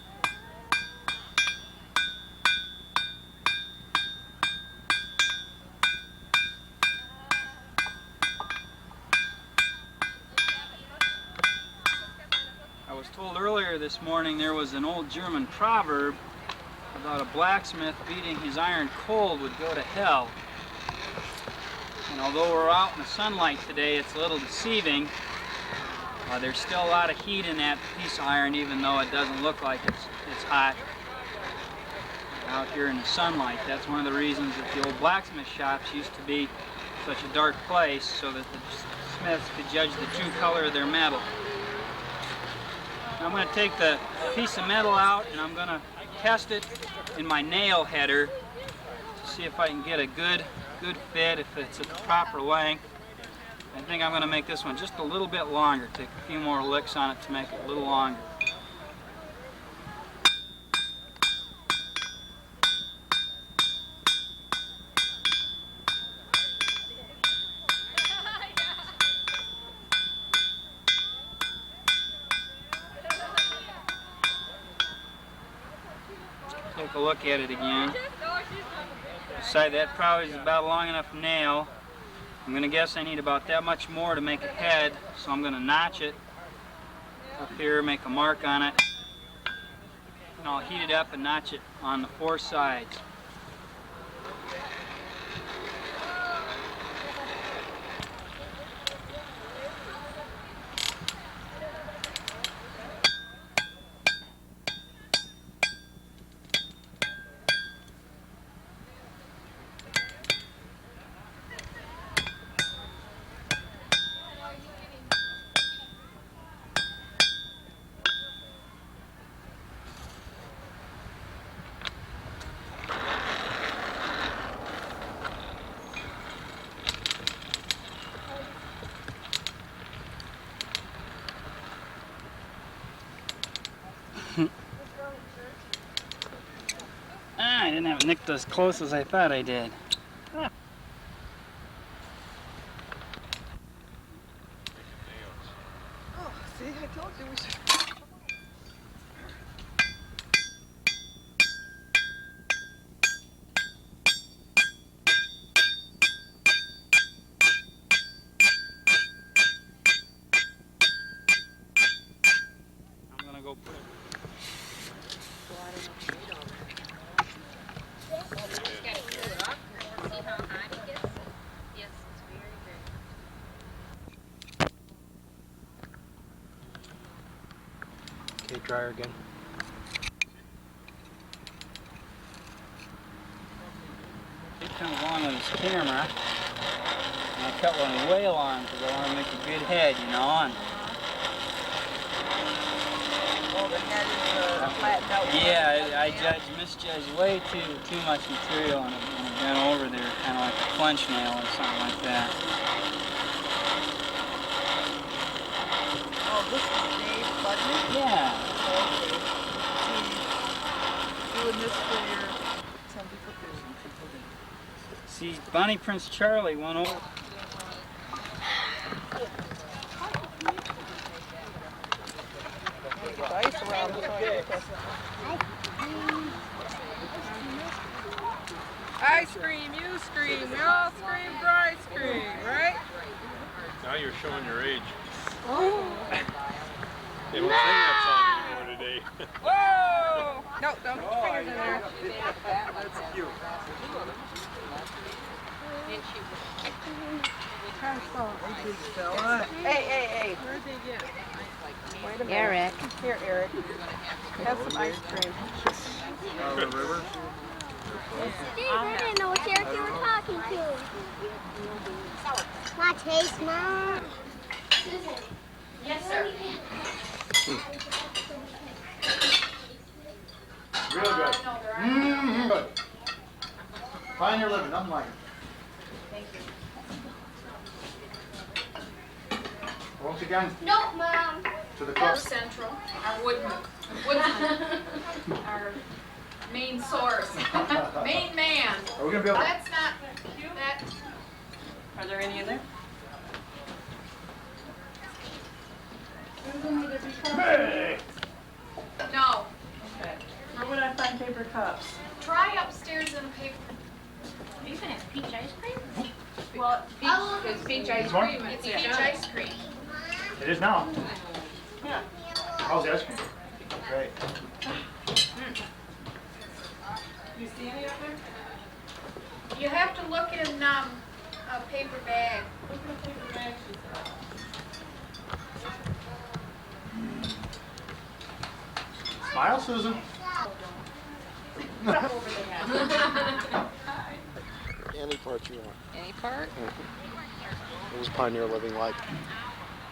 I was told earlier this morning there was an old German proverb about a blacksmith beating his iron cold would go to hell. And although we're out in the sunlight today, it's a little deceiving. There's still a lot of heat in that piece of iron, even though it doesn't look like it's hot out here in the sunlight. That's one of the reasons that the old blacksmith shops used to be such a dark place, so that the smiths could judge the true color of their metal. Now I'm going to take the piece of metal out and I'm going to test it in my nail header to see if I can get a good fit, if it's at the proper length. I think I'm going to make this one just a little bit longer, take a few more licks on it to make it a little longer. Take a look at it again. Decide that probably is about a long enough nail. I'm going to guess I need about that much more to make a head, so I'm going to notch it up here, make a mark on it, and I'll heat it up and notch it on the 4 sides. I didn't have it nicked as close as I thought I did. Oh, see, I told you we should. Okay, try her again. He comes along with his camera, and I cut one way long because I want to make a good head, you know. And the head is flattened out. Yeah, misjudged way too much material and it went over there, kind of like a clench nail or something like that. Oh, this is Dave Budman? Yeah. Okay. He's doing this for your some people do. See, Bonnie Prince Charlie went over. I scream, you scream, we all scream for ice cream, right? Now you're showing your age. Oh. They won't sing that song anymore today. Whoa! No, don't put your fingers in there. That's cute. Hey. Where'd they get? Wait a minute. Eric. Here, Eric. Have some ice cream. Out of the river? Steve, I didn't know which Eric you were talking to. Want to taste, Mom? Yes, sir. Real good. Good. Find your living, nothing like it. Thank you. Once again, No, Mom. to the Our cook. central, our woodsman, our main source, main man. Are we gonna be able to? That's not, that, Are there any in there? Hey! no. Okay. Where would I find paper cups? Try upstairs in a paper. Are you going to have peach ice cream? Well, it's peach ice What? cream, it's peach ice cream. It is now. Yeah. How's the ice cream? Great. You see any up there? You have to look in a paper bag. Look in a paper bag, she said. Smile, Susan. Any part you want. Any part? What was pioneer living like?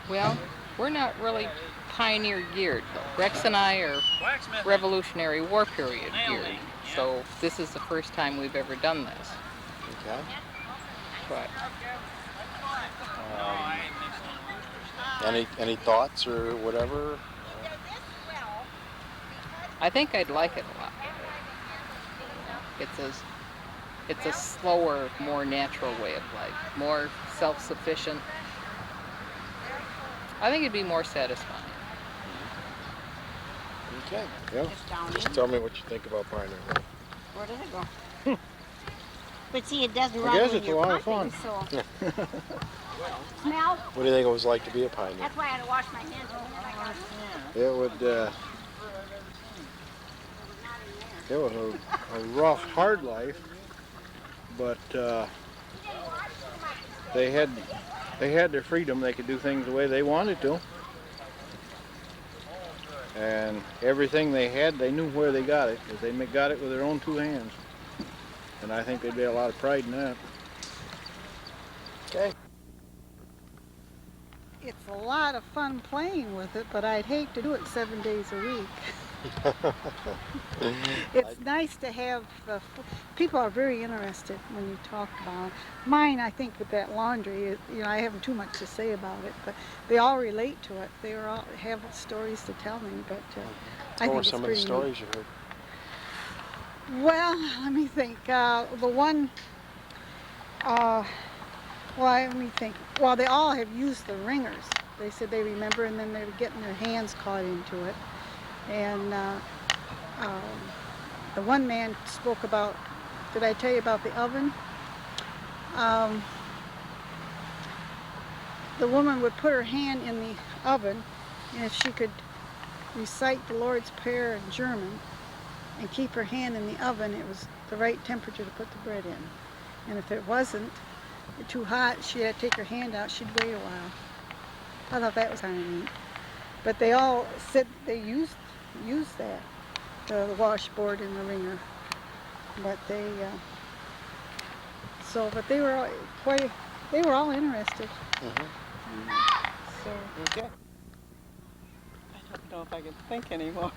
Well, we're not really pioneer geared. Rex and I are Revolutionary War period geared. So this is the first time we've ever done this. Okay. But Any thoughts or whatever? I think I'd like it a lot. It's a slower, more natural way of life, more self-sufficient. I think it'd be more satisfying. Okay. Yeah. Just tell me what you think about pioneer living. Where did it go? But see, it doesn't I run guess when it's a you're lot of pumping, fun. so. Smell? What do you think it was like to be a pioneer? That's why I had to wash my hands. It was a rough, hard life, but they had their freedom. They could do things the way they wanted to, and everything they had, they knew where they got it, because they got it with their own two hands, and I think they'd be a lot of pride in that. Okay. It's a lot of fun playing with it, but I'd hate to do it 7 days a week. It's nice to have people are very interested when you talk about it. Mine, I think, with that laundry, I haven't too much to say about it, but they all relate to it. They all have stories to tell me, but I think it's What were some of the pretty stories you heard? neat. Well, let me think. The one, let me think. Well, they all have used the ringers. They said they remember, and then they were getting their hands caught into it. And the one man spoke about, did I tell you about the oven? The woman would put her hand in the oven, and if she could recite the Lord's Prayer in German and keep her hand in the oven. It was the right temperature to put the bread in. And if it wasn't too hot, she had to take her hand out. She'd wait a while. I thought that was kind of neat. But they all said they used that, the washboard and the wringer. But but they were all interested. So. Okay. I don't know if I can think anymore.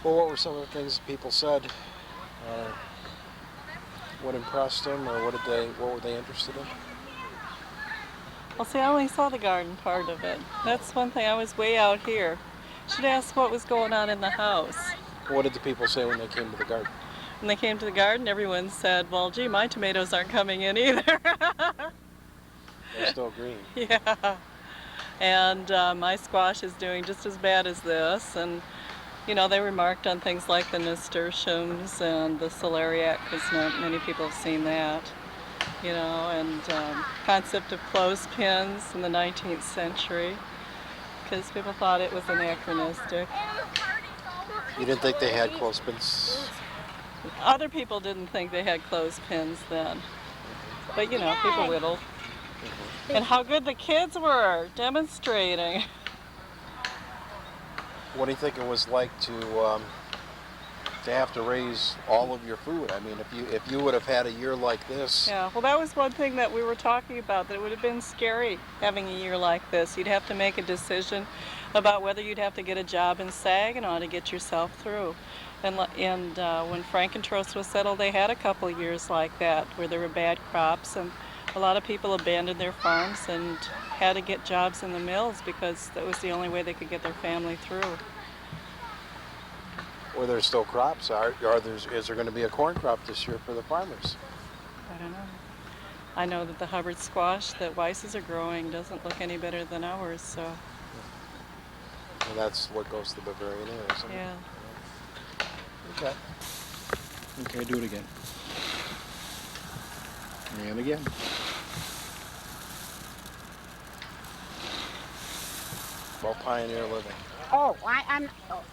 Well, what were some of the things people said? What impressed them, or what were they interested in? Well, see, I only saw the garden part of it. That's one thing. I was way out here. Should ask what was going on in the house. What did the people say when they came to the garden? When they came to the garden, everyone said, well, gee, my tomatoes aren't coming in either. They're still green. Yeah. And my squash is doing just as bad as this. And, you know, they remarked on things like the nasturtiums and the celeriac, because not many people have seen that. You know, and concept of clothespins in the 19th century, because people thought it was anachronistic. You didn't think they had clothespins? Other people didn't think they had clothespins then. But, you know, people whittled. And how good the kids were demonstrating. What do you think it was like to have to raise all of your food? I mean, if you would have had a year like this. Yeah, well, that was one thing that we were talking about, that it would have been scary having a year like this. You'd have to make a decision about whether you'd have to get a job in Saginaw to get yourself through. And when Frankenmuth was settled, they had a couple of years like that where there were bad crops, and a lot of people abandoned their farms and had to get jobs in the mills because that was the only way they could get their family through. Were there still crops? Is there going to be a corn crop this year for the farmers? I don't know. I know that the Hubbard squash that Weiss's are growing doesn't look any better than ours, so. And that's what goes to Bavarian Air, isn't it? Yeah. Okay. Okay, do it again. And again. About pioneer living. Oh, I'm. Oh.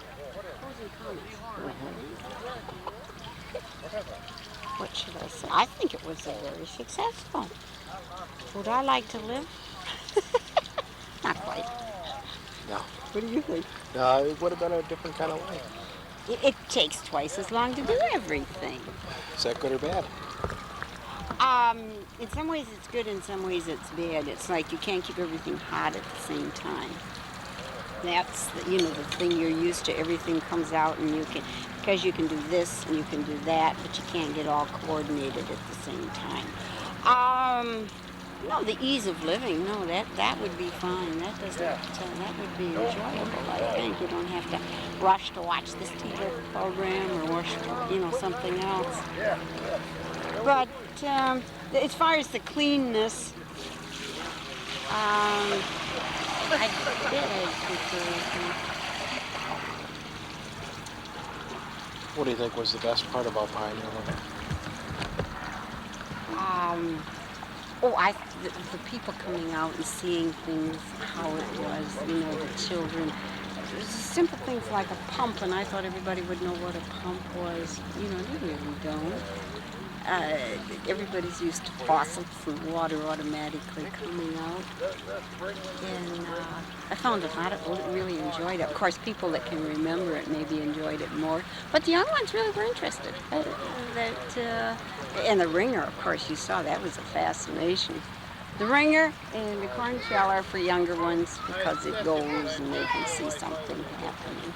What should I say? I think it was very successful. Would I like to live? Not quite. No. What do you think? It would have been a different kind of life. It takes twice as long to do everything. Is that good or bad? In some ways it's good, in some ways it's bad. It's like you can't keep everything hot at the same time. That's the thing you're used to. Everything comes out, and because you can do this and you can do that, but you can't get all coordinated at the same time. No, the ease of living. No, that would be fine. That would be enjoyable. I think you don't have to rush to watch this TV program or rush to, something else. But as far as the cleanness, I What do you think was the best part about pioneer living? The people coming out and seeing things, how it was, the children. Simple things like a pump, and I thought everybody would know what a pump was. They really don't. Everybody's used to faucets and water automatically coming out. And I found a lot of people really enjoyed it. Of course, people that can remember it maybe enjoyed it more. But the young ones really were interested. And the ringer, of course, you saw that was a fascination. The ringer and the corn shell are for younger ones because it goes and they can see something happening.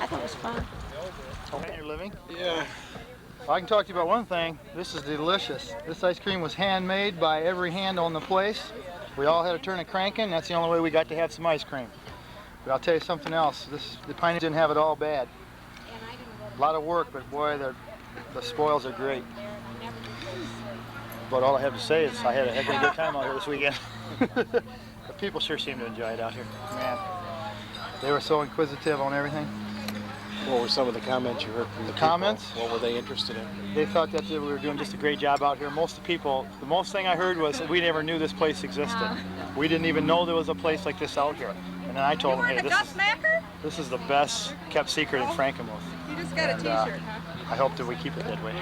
I thought it was fun. You're living? Yeah. I can talk to you about one thing. This is delicious. This ice cream was handmade by every hand on the place. We all had to turn a cranking. That's the only way we got to have some ice cream. But I'll tell you something else. The Pioneers didn't have it all bad. A lot of work, but boy, the spoils are great. But all I have to say is I had a heck of a good time out here this weekend. The people sure seem to enjoy it out here. Man, they were so inquisitive on everything. What were some of the comments you heard from the comments? people? What were they interested in? They thought that we were doing just a great job out here. Most of the people, the most thing I heard was that we never knew this place existed. We didn't even know there was a place like this out here. And then I told them, hey, this is the best kept secret in Frankenmuth. You just got a t-shirt, huh? I hope that we keep it that way.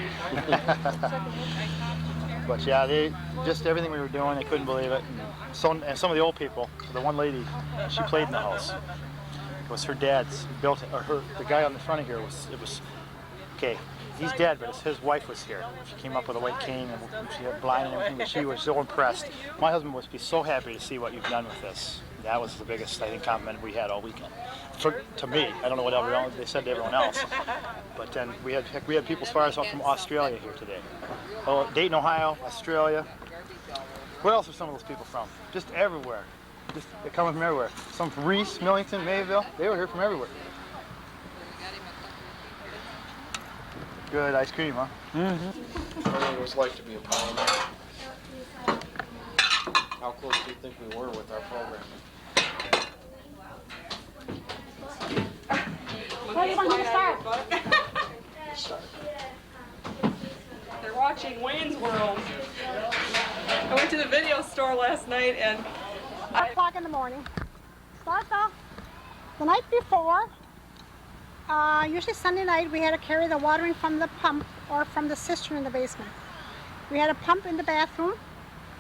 But yeah, they just everything we were doing, they couldn't believe it. And some of the old people, the one lady, she played in the house. It was her dad's built it, or the guy on the front of here was okay. He's dead, but his wife was here. She came up with a white cane and she had blind and everything, but she was so impressed. My husband would be so happy to see what you've done with this. That was the biggest, I think, compliment we had all weekend. To me, I don't know what they said to everyone else. But then we had people as far as from Australia here today. Oh, Dayton, Ohio, Australia. Where else are some of those people from? Just everywhere. They're coming from everywhere. Some from Reese, Millington, Mayville. They were here from everywhere. Good ice cream, huh? Mm-hmm. What it was like to be a pioneer? How close do you think we were with our program? Where do you want me to start? They're watching Wayne's World. I went to the video store last night and 5 o'clock in the morning. Start the night before. Usually Sunday night we had to carry the watering from the pump or from the cistern in the basement. We had a pump in the bathroom.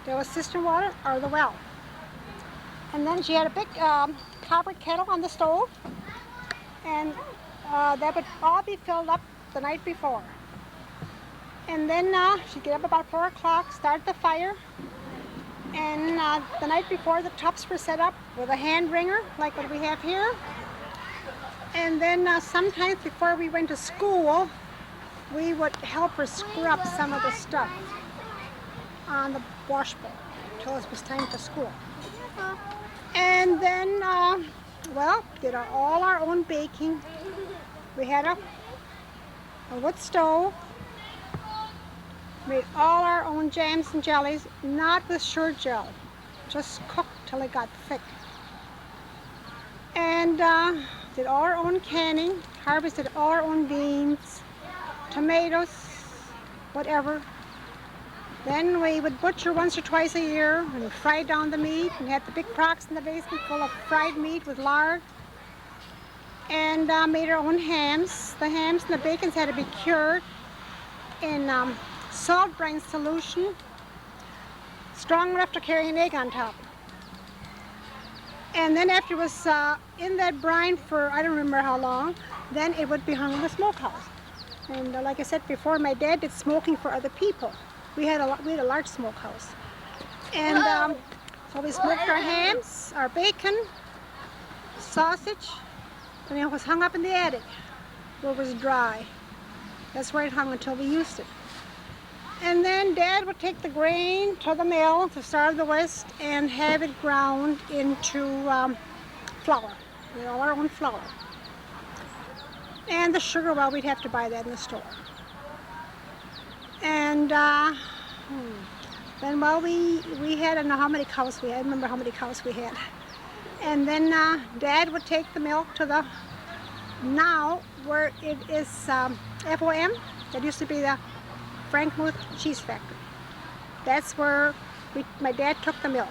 There was cistern water or the well. And then she had a big copper kettle on the stove. And that would all be filled up the night before. And then she'd get up about 4 o'clock, start the fire. And the night before, the tops were set up with a hand wringer, like what we have here. And then sometimes before we went to school, we would help her scrub some of the stuff on the washboard until it was time for school. And then, did all our own baking. We had a wood stove. Made all our own jams and jellies, not with sugar gel, just cooked till it got thick. And did all our own canning, harvested all our own beans, tomatoes, whatever. Then we would butcher once or twice a year and fry down the meat and had the big crocks in the basement full of fried meat with lard. And made our own hams. The hams and the bacons had to be cured in salt brine solution, strong enough to carry an egg on top. And then after it was in that brine for I don't remember how long, then it would be hung in the smokehouse. And like I said before, my dad did smoking for other people. We had a large smokehouse. And so we smoked our hams, our bacon, sausage, and it was hung up in the attic where it was dry. That's where it hung until we used it. And then Dad would take the grain to the mill, to Star of the West, and have it ground into flour. We had all our own flour. And the sugar, well, we'd have to buy that in the store. And then, well, we had, I don't know how many cows we had. I remember how many cows we had. And then Dad would take the milk to the, now where it is FOM, that used to be the Frankenmuth Cheese Factory. That's where my dad took the milk.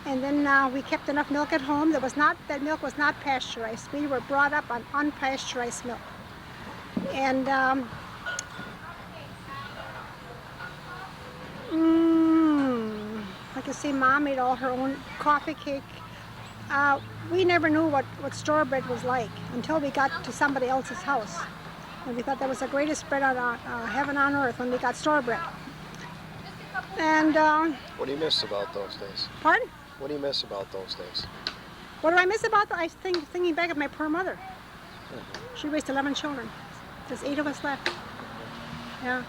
And then we kept enough milk at home. That milk was not pasteurized. We were brought up on unpasteurized milk. And like I say, Mom made all her own coffee cake. We never knew what store bread was like until we got to somebody else's house. And we thought that was the greatest bread on heaven on earth when we got store bread. And what do you miss about those days? Pardon? What do you miss about those days? What do I miss about them? I was thinking back of my poor mother. She raised 11 children. There's 8 of us left. Yeah.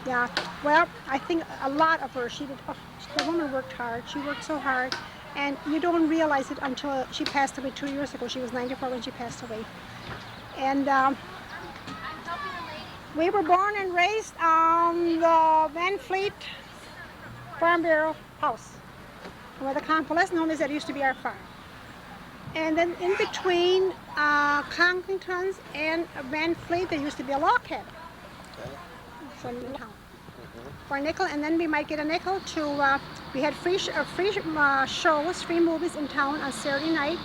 Yeah. Well, I think a lot of her. The woman worked hard. She worked so hard, and you don't realize it until she passed away 2 years ago. She was 94 when she passed away. And we were born and raised on the Van Fleet Farm Bureau house, where the convalescent home is. That used to be our farm. And then in between Conklington's and Van Fleet, there used to be a log cabin. Okay. So in town. For a nickel, and then we might get a nickel to, we had free shows, free movies in town on Saturday night,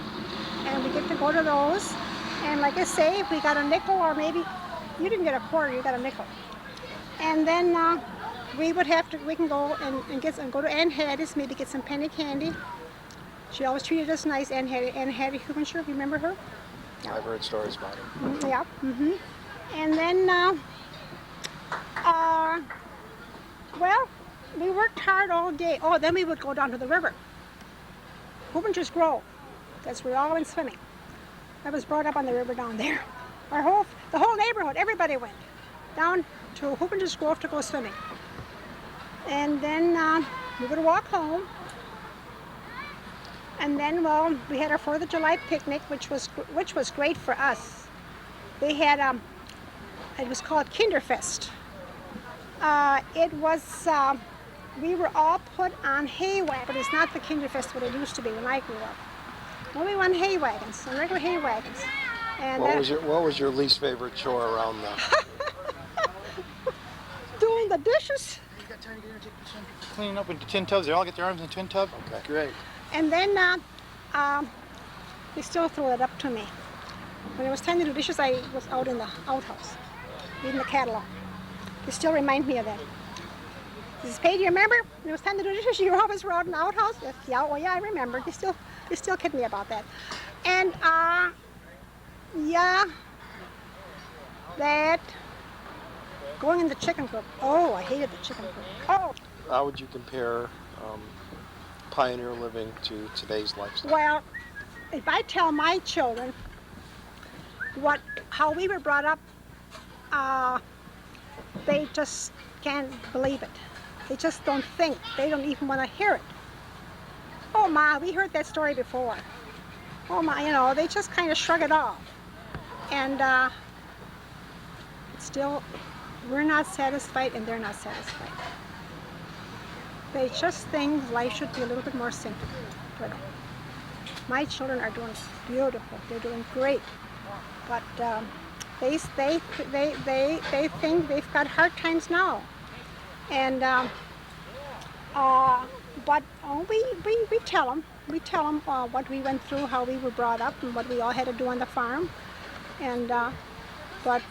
and we get to go to those. And like I say, if we got a nickel, or maybe, you didn't get a quarter, you got a nickel. And then we can go and go to Aunt Hattie's, maybe get some penny candy. She always treated us nice, Aunt Hattie Hubenshire, remember her? I've heard stories about it. Yeah. And then, well, we worked hard all day. Oh, then we would go down to the river. Hubenshire's Grove. That's where we all went swimming. I was brought up on the river down there. The whole neighborhood, everybody went down to Hubenshire's Grove to go swimming. And then we would walk home. And then, well, we had our 4th of July picnic, which was great for us. They had, it was called Kinderfest. It was, we were all put on hay wagons, but it's not the Kinderfest what it used to be when I grew up. Well, we won hay wagons, on regular hay wagons. And what was your least favorite chore around that? Doing the dishes. You got time to get cleaning up into tin tubs. They all get their arms in a tin tub? Okay. Great. And then they still throw it up to me. When it was time to do dishes, I was out in the outhouse, reading the catalog. They still remind me of that. Mrs. Pay, do you remember? When it was time to do dishes, you always were out in the outhouse? Yeah, well, yeah, I remember. They still kid me about that. And, yeah, that, going in the chicken coop. Oh, I hated the chicken coop. Oh. How would you compare pioneer living to today's lifestyle? Well, if I tell my children how we were brought up, they just can't believe it. They just don't think. They don't even want to hear it. Oh, Ma, we heard that story before. Oh, Ma, they just kind of shrug it off. And still, we're not satisfied and they're not satisfied. They just think life should be a little bit more simple for them. My children are doing beautiful. They're doing great. But they think they've got hard times now. And but we tell them what we went through, how we were brought up, and what we all had to do on the farm. And but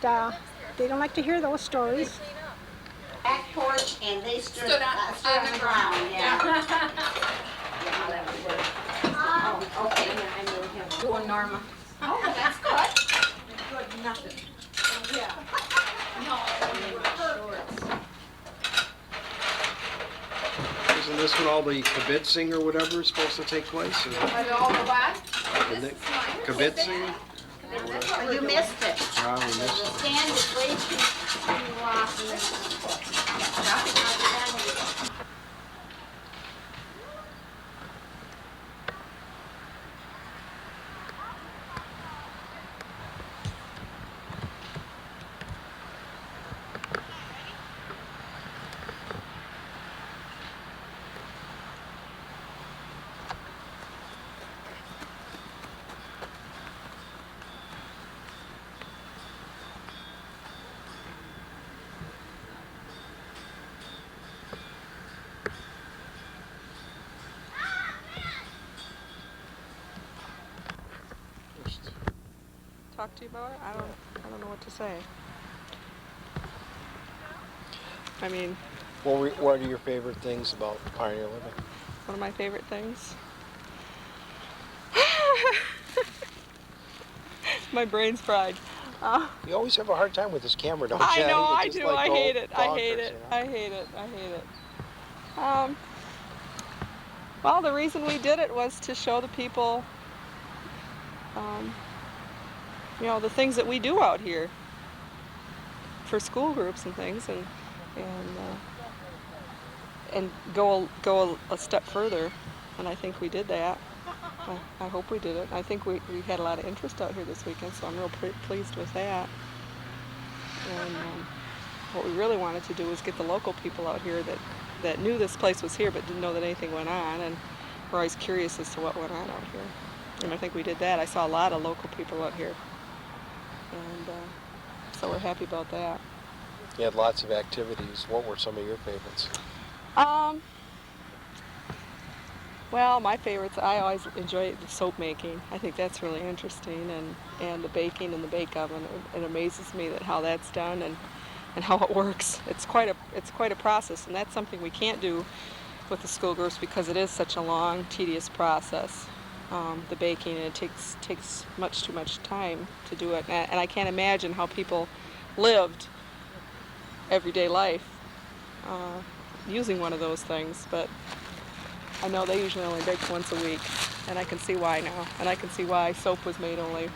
they don't like to hear those stories. Back porch, and they stood on the ground. Yeah. Oh, okay. I know him. Doing Norma. Oh, that's good. Good, nothing. Yeah. Isn't this when all the kibitzing or whatever is supposed to take place? All the what? Kibitzing? Oh, you missed it. Oh, we missed The it. stand is way too Talk to you about it? I don't know what to say. I mean, What are your favorite things about pioneer living? one of my favorite things. My brain's fried. You always have a hard time with this camera, don't you? I know, I It's do. just like I hate it. I bonkers, hate it. you know? I hate it. I hate it. Well, the reason we did it was to show the people, the things that we do out here for school groups and things, and go a step further. And I think we did that. I hope we did it. I think we had a lot of interest out here this weekend, so I'm real pleased with that. And what we really wanted to do was get the local people out here that knew this place was here but didn't know that anything went on, and were always curious as to what went on out here. and I think we did that. I saw a lot of local people out here, and so we're happy about that. You had lots of activities. What were some of your favorites? Well, my favorites, I always enjoy the soap making. I think that's really interesting, and the baking in the bake oven. It amazes me that how that's done and how it works. It's quite a process, and that's something we can't do with the school groups because it is such a long, tedious process. The baking, and it takes much too much time to do it, and I can't imagine how people lived everyday life using one of those things, but I know they usually only bake once a week, and I can see why now, and I can see why soap was made only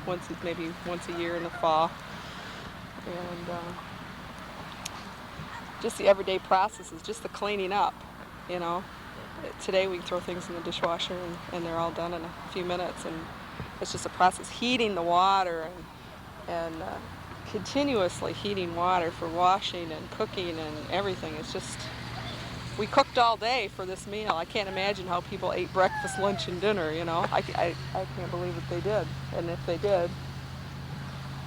maybe once a year in the fall, and just the everyday processes, just the cleaning up, you know. Today we throw things in the dishwasher and they're all done in a few minutes, and it's just a process. Heating the water and continuously heating water for washing and cooking and everything. It's just, we cooked all day for this meal. I can't imagine how people ate breakfast, lunch, and dinner, you know. I can't believe that they did, and if they did,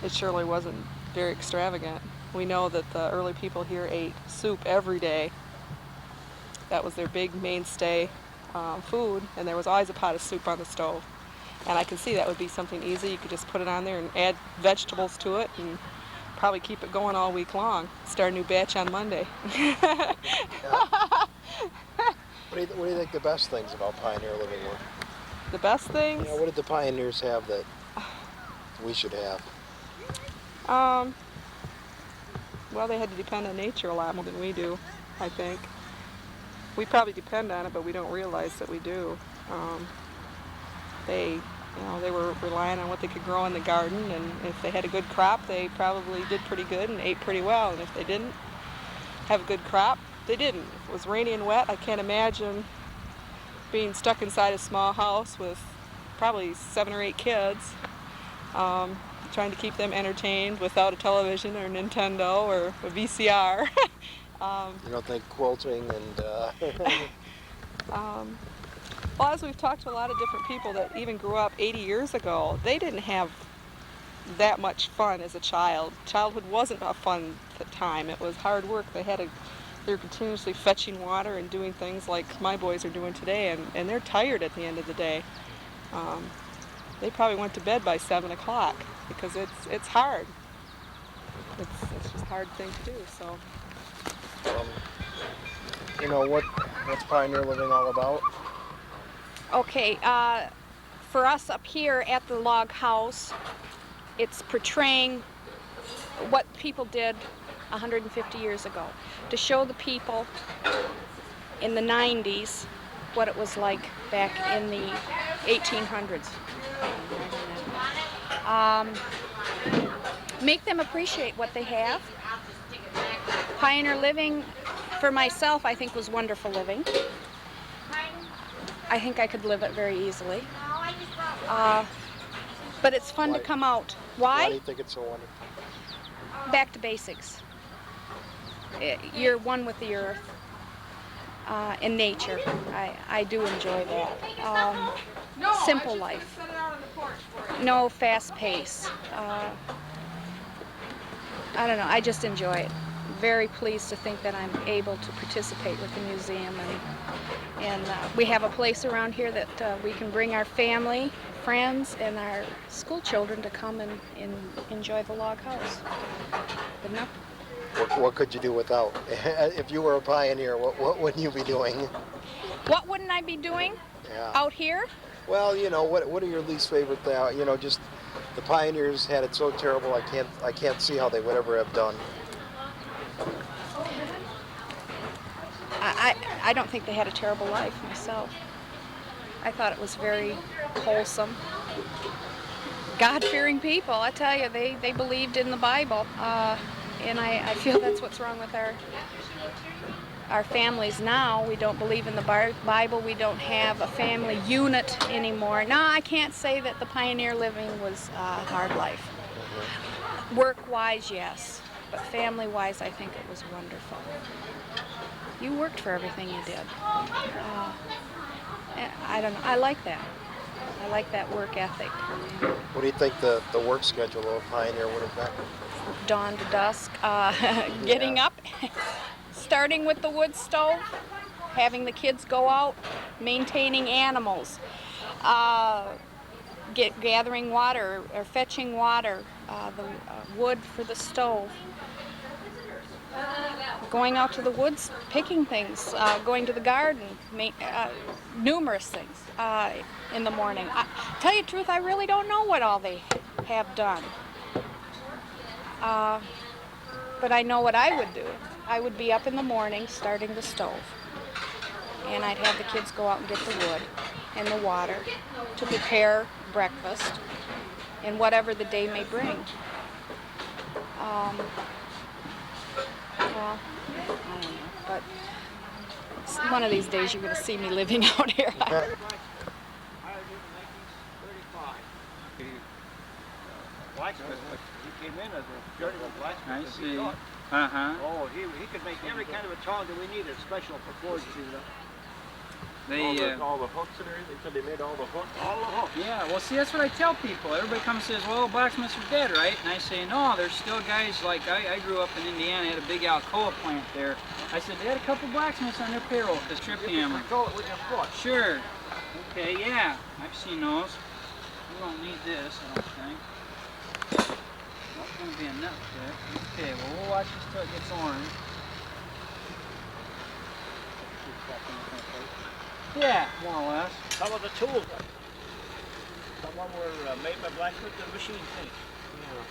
it surely wasn't very extravagant. We know that the early people here ate soup every day. That was their big mainstay food, and there was always a pot of soup on the stove. And I can see that would be something easy. You could just put it on there and add vegetables to it and probably keep it going all week long. Start a new batch on Monday. What do you think the best things about pioneer living were? The best things? What did the pioneers have that we should have? Well, they had to depend on nature a lot more than we do, I think. We probably depend on it, but we don't realize that we do. They were relying on what they could grow in the garden, and if they had a good crop, they probably did pretty good and ate pretty well. And if they didn't have a good crop, they didn't. If it was rainy and wet, I can't imagine being stuck inside a small house with probably 7 or 8 kids, trying to keep them entertained without a television or Nintendo or a VCR. You don't think quilting and... Well, as we've talked to a lot of different people that even grew up 80 years ago, they didn't have that much fun as a child. Childhood wasn't a fun time. It was hard work. They were continuously fetching water and doing things like my boys are doing today, and they're tired at the end of the day. They probably went to bed by 7 o'clock because it's hard. It's just a hard thing to do. So. What's pioneer living all about? Okay, for us up here at the log house, it's portraying what people did 150 years ago, to show the people in the 90s what it was like back in the 1800s. Make them appreciate what they have. Pioneer living, for myself, I think was wonderful living. I think I could live it very easily. But it's fun to come out. Why? Why do you think it's so wonderful? Back to basics. You're one with the earth and nature. I do enjoy that. Simple life. No fast pace. I don't know, I just enjoy it. Very pleased to think that I'm able to participate with the museum, and we have a place around here that we can bring our family, friends, and our school children to come and enjoy the log house. Good enough? What could you do without? If you were a pioneer, what wouldn't you be doing? What wouldn't I be doing out here? Well, what are your least favorite things? Just the pioneers had it so terrible. I can't see how they would ever have done. I don't think they had a terrible life myself. I thought it was very wholesome. God-fearing people, I tell you, they believed in the Bible. And I feel that's what's wrong with our families now. We don't believe in the Bible. We don't have a family unit anymore. No, I can't say that the pioneer living was a hard life. Work-wise, yes. But family-wise, I think it was wonderful. You worked for everything you did. I don't know. I like that. I like that work ethic. What do you think the work schedule of Pioneer would have been? Dawn to dusk, getting up, starting with the wood stove, having the kids go out, maintaining animals, gathering water or fetching water, the wood for the stove, going out to the woods, picking things, going to the garden, numerous things in the morning. Tell you the truth, I really don't know what all they have done. But I know what I would do. I would be up in the morning starting the stove. And I'd have the kids go out and get the wood and the water to prepare breakfast and whatever the day may bring. Well, I don't know, but one of these days you're going to see me living out here. Blacksmith. He came in as a journeyman blacksmith. I see. Oh, he could make every kind of a tong that we needed, special for forges, you know. All the hooks and everything. They said they made all the hooks. All the hooks. Yeah, well, see, that's what I tell people. Everybody comes and says, well, blacksmiths are dead, right? And I say, no, there's still guys like, I grew up in Indiana, had a big Alcoa plant there. I said, they had a couple blacksmiths on their payroll, because trip hammer. Sure. Okay, yeah, I've seen those. We don't need this, I don't think. That's going to be a nut pick. Okay, well, we'll watch this till it gets orange. Yeah, more or less. Some of the tools. Some of them were made by blacksmith and machine things. Yeah.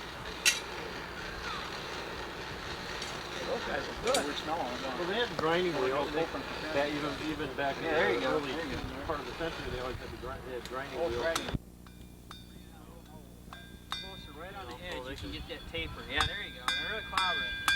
Those guys are good. We're smelling them. Well, they had grinding wheels. Even back in the early part of the century, they always had grinding wheels. Closer, right on the edge, you can get that taper. Yeah, there you go. They're really clobbering.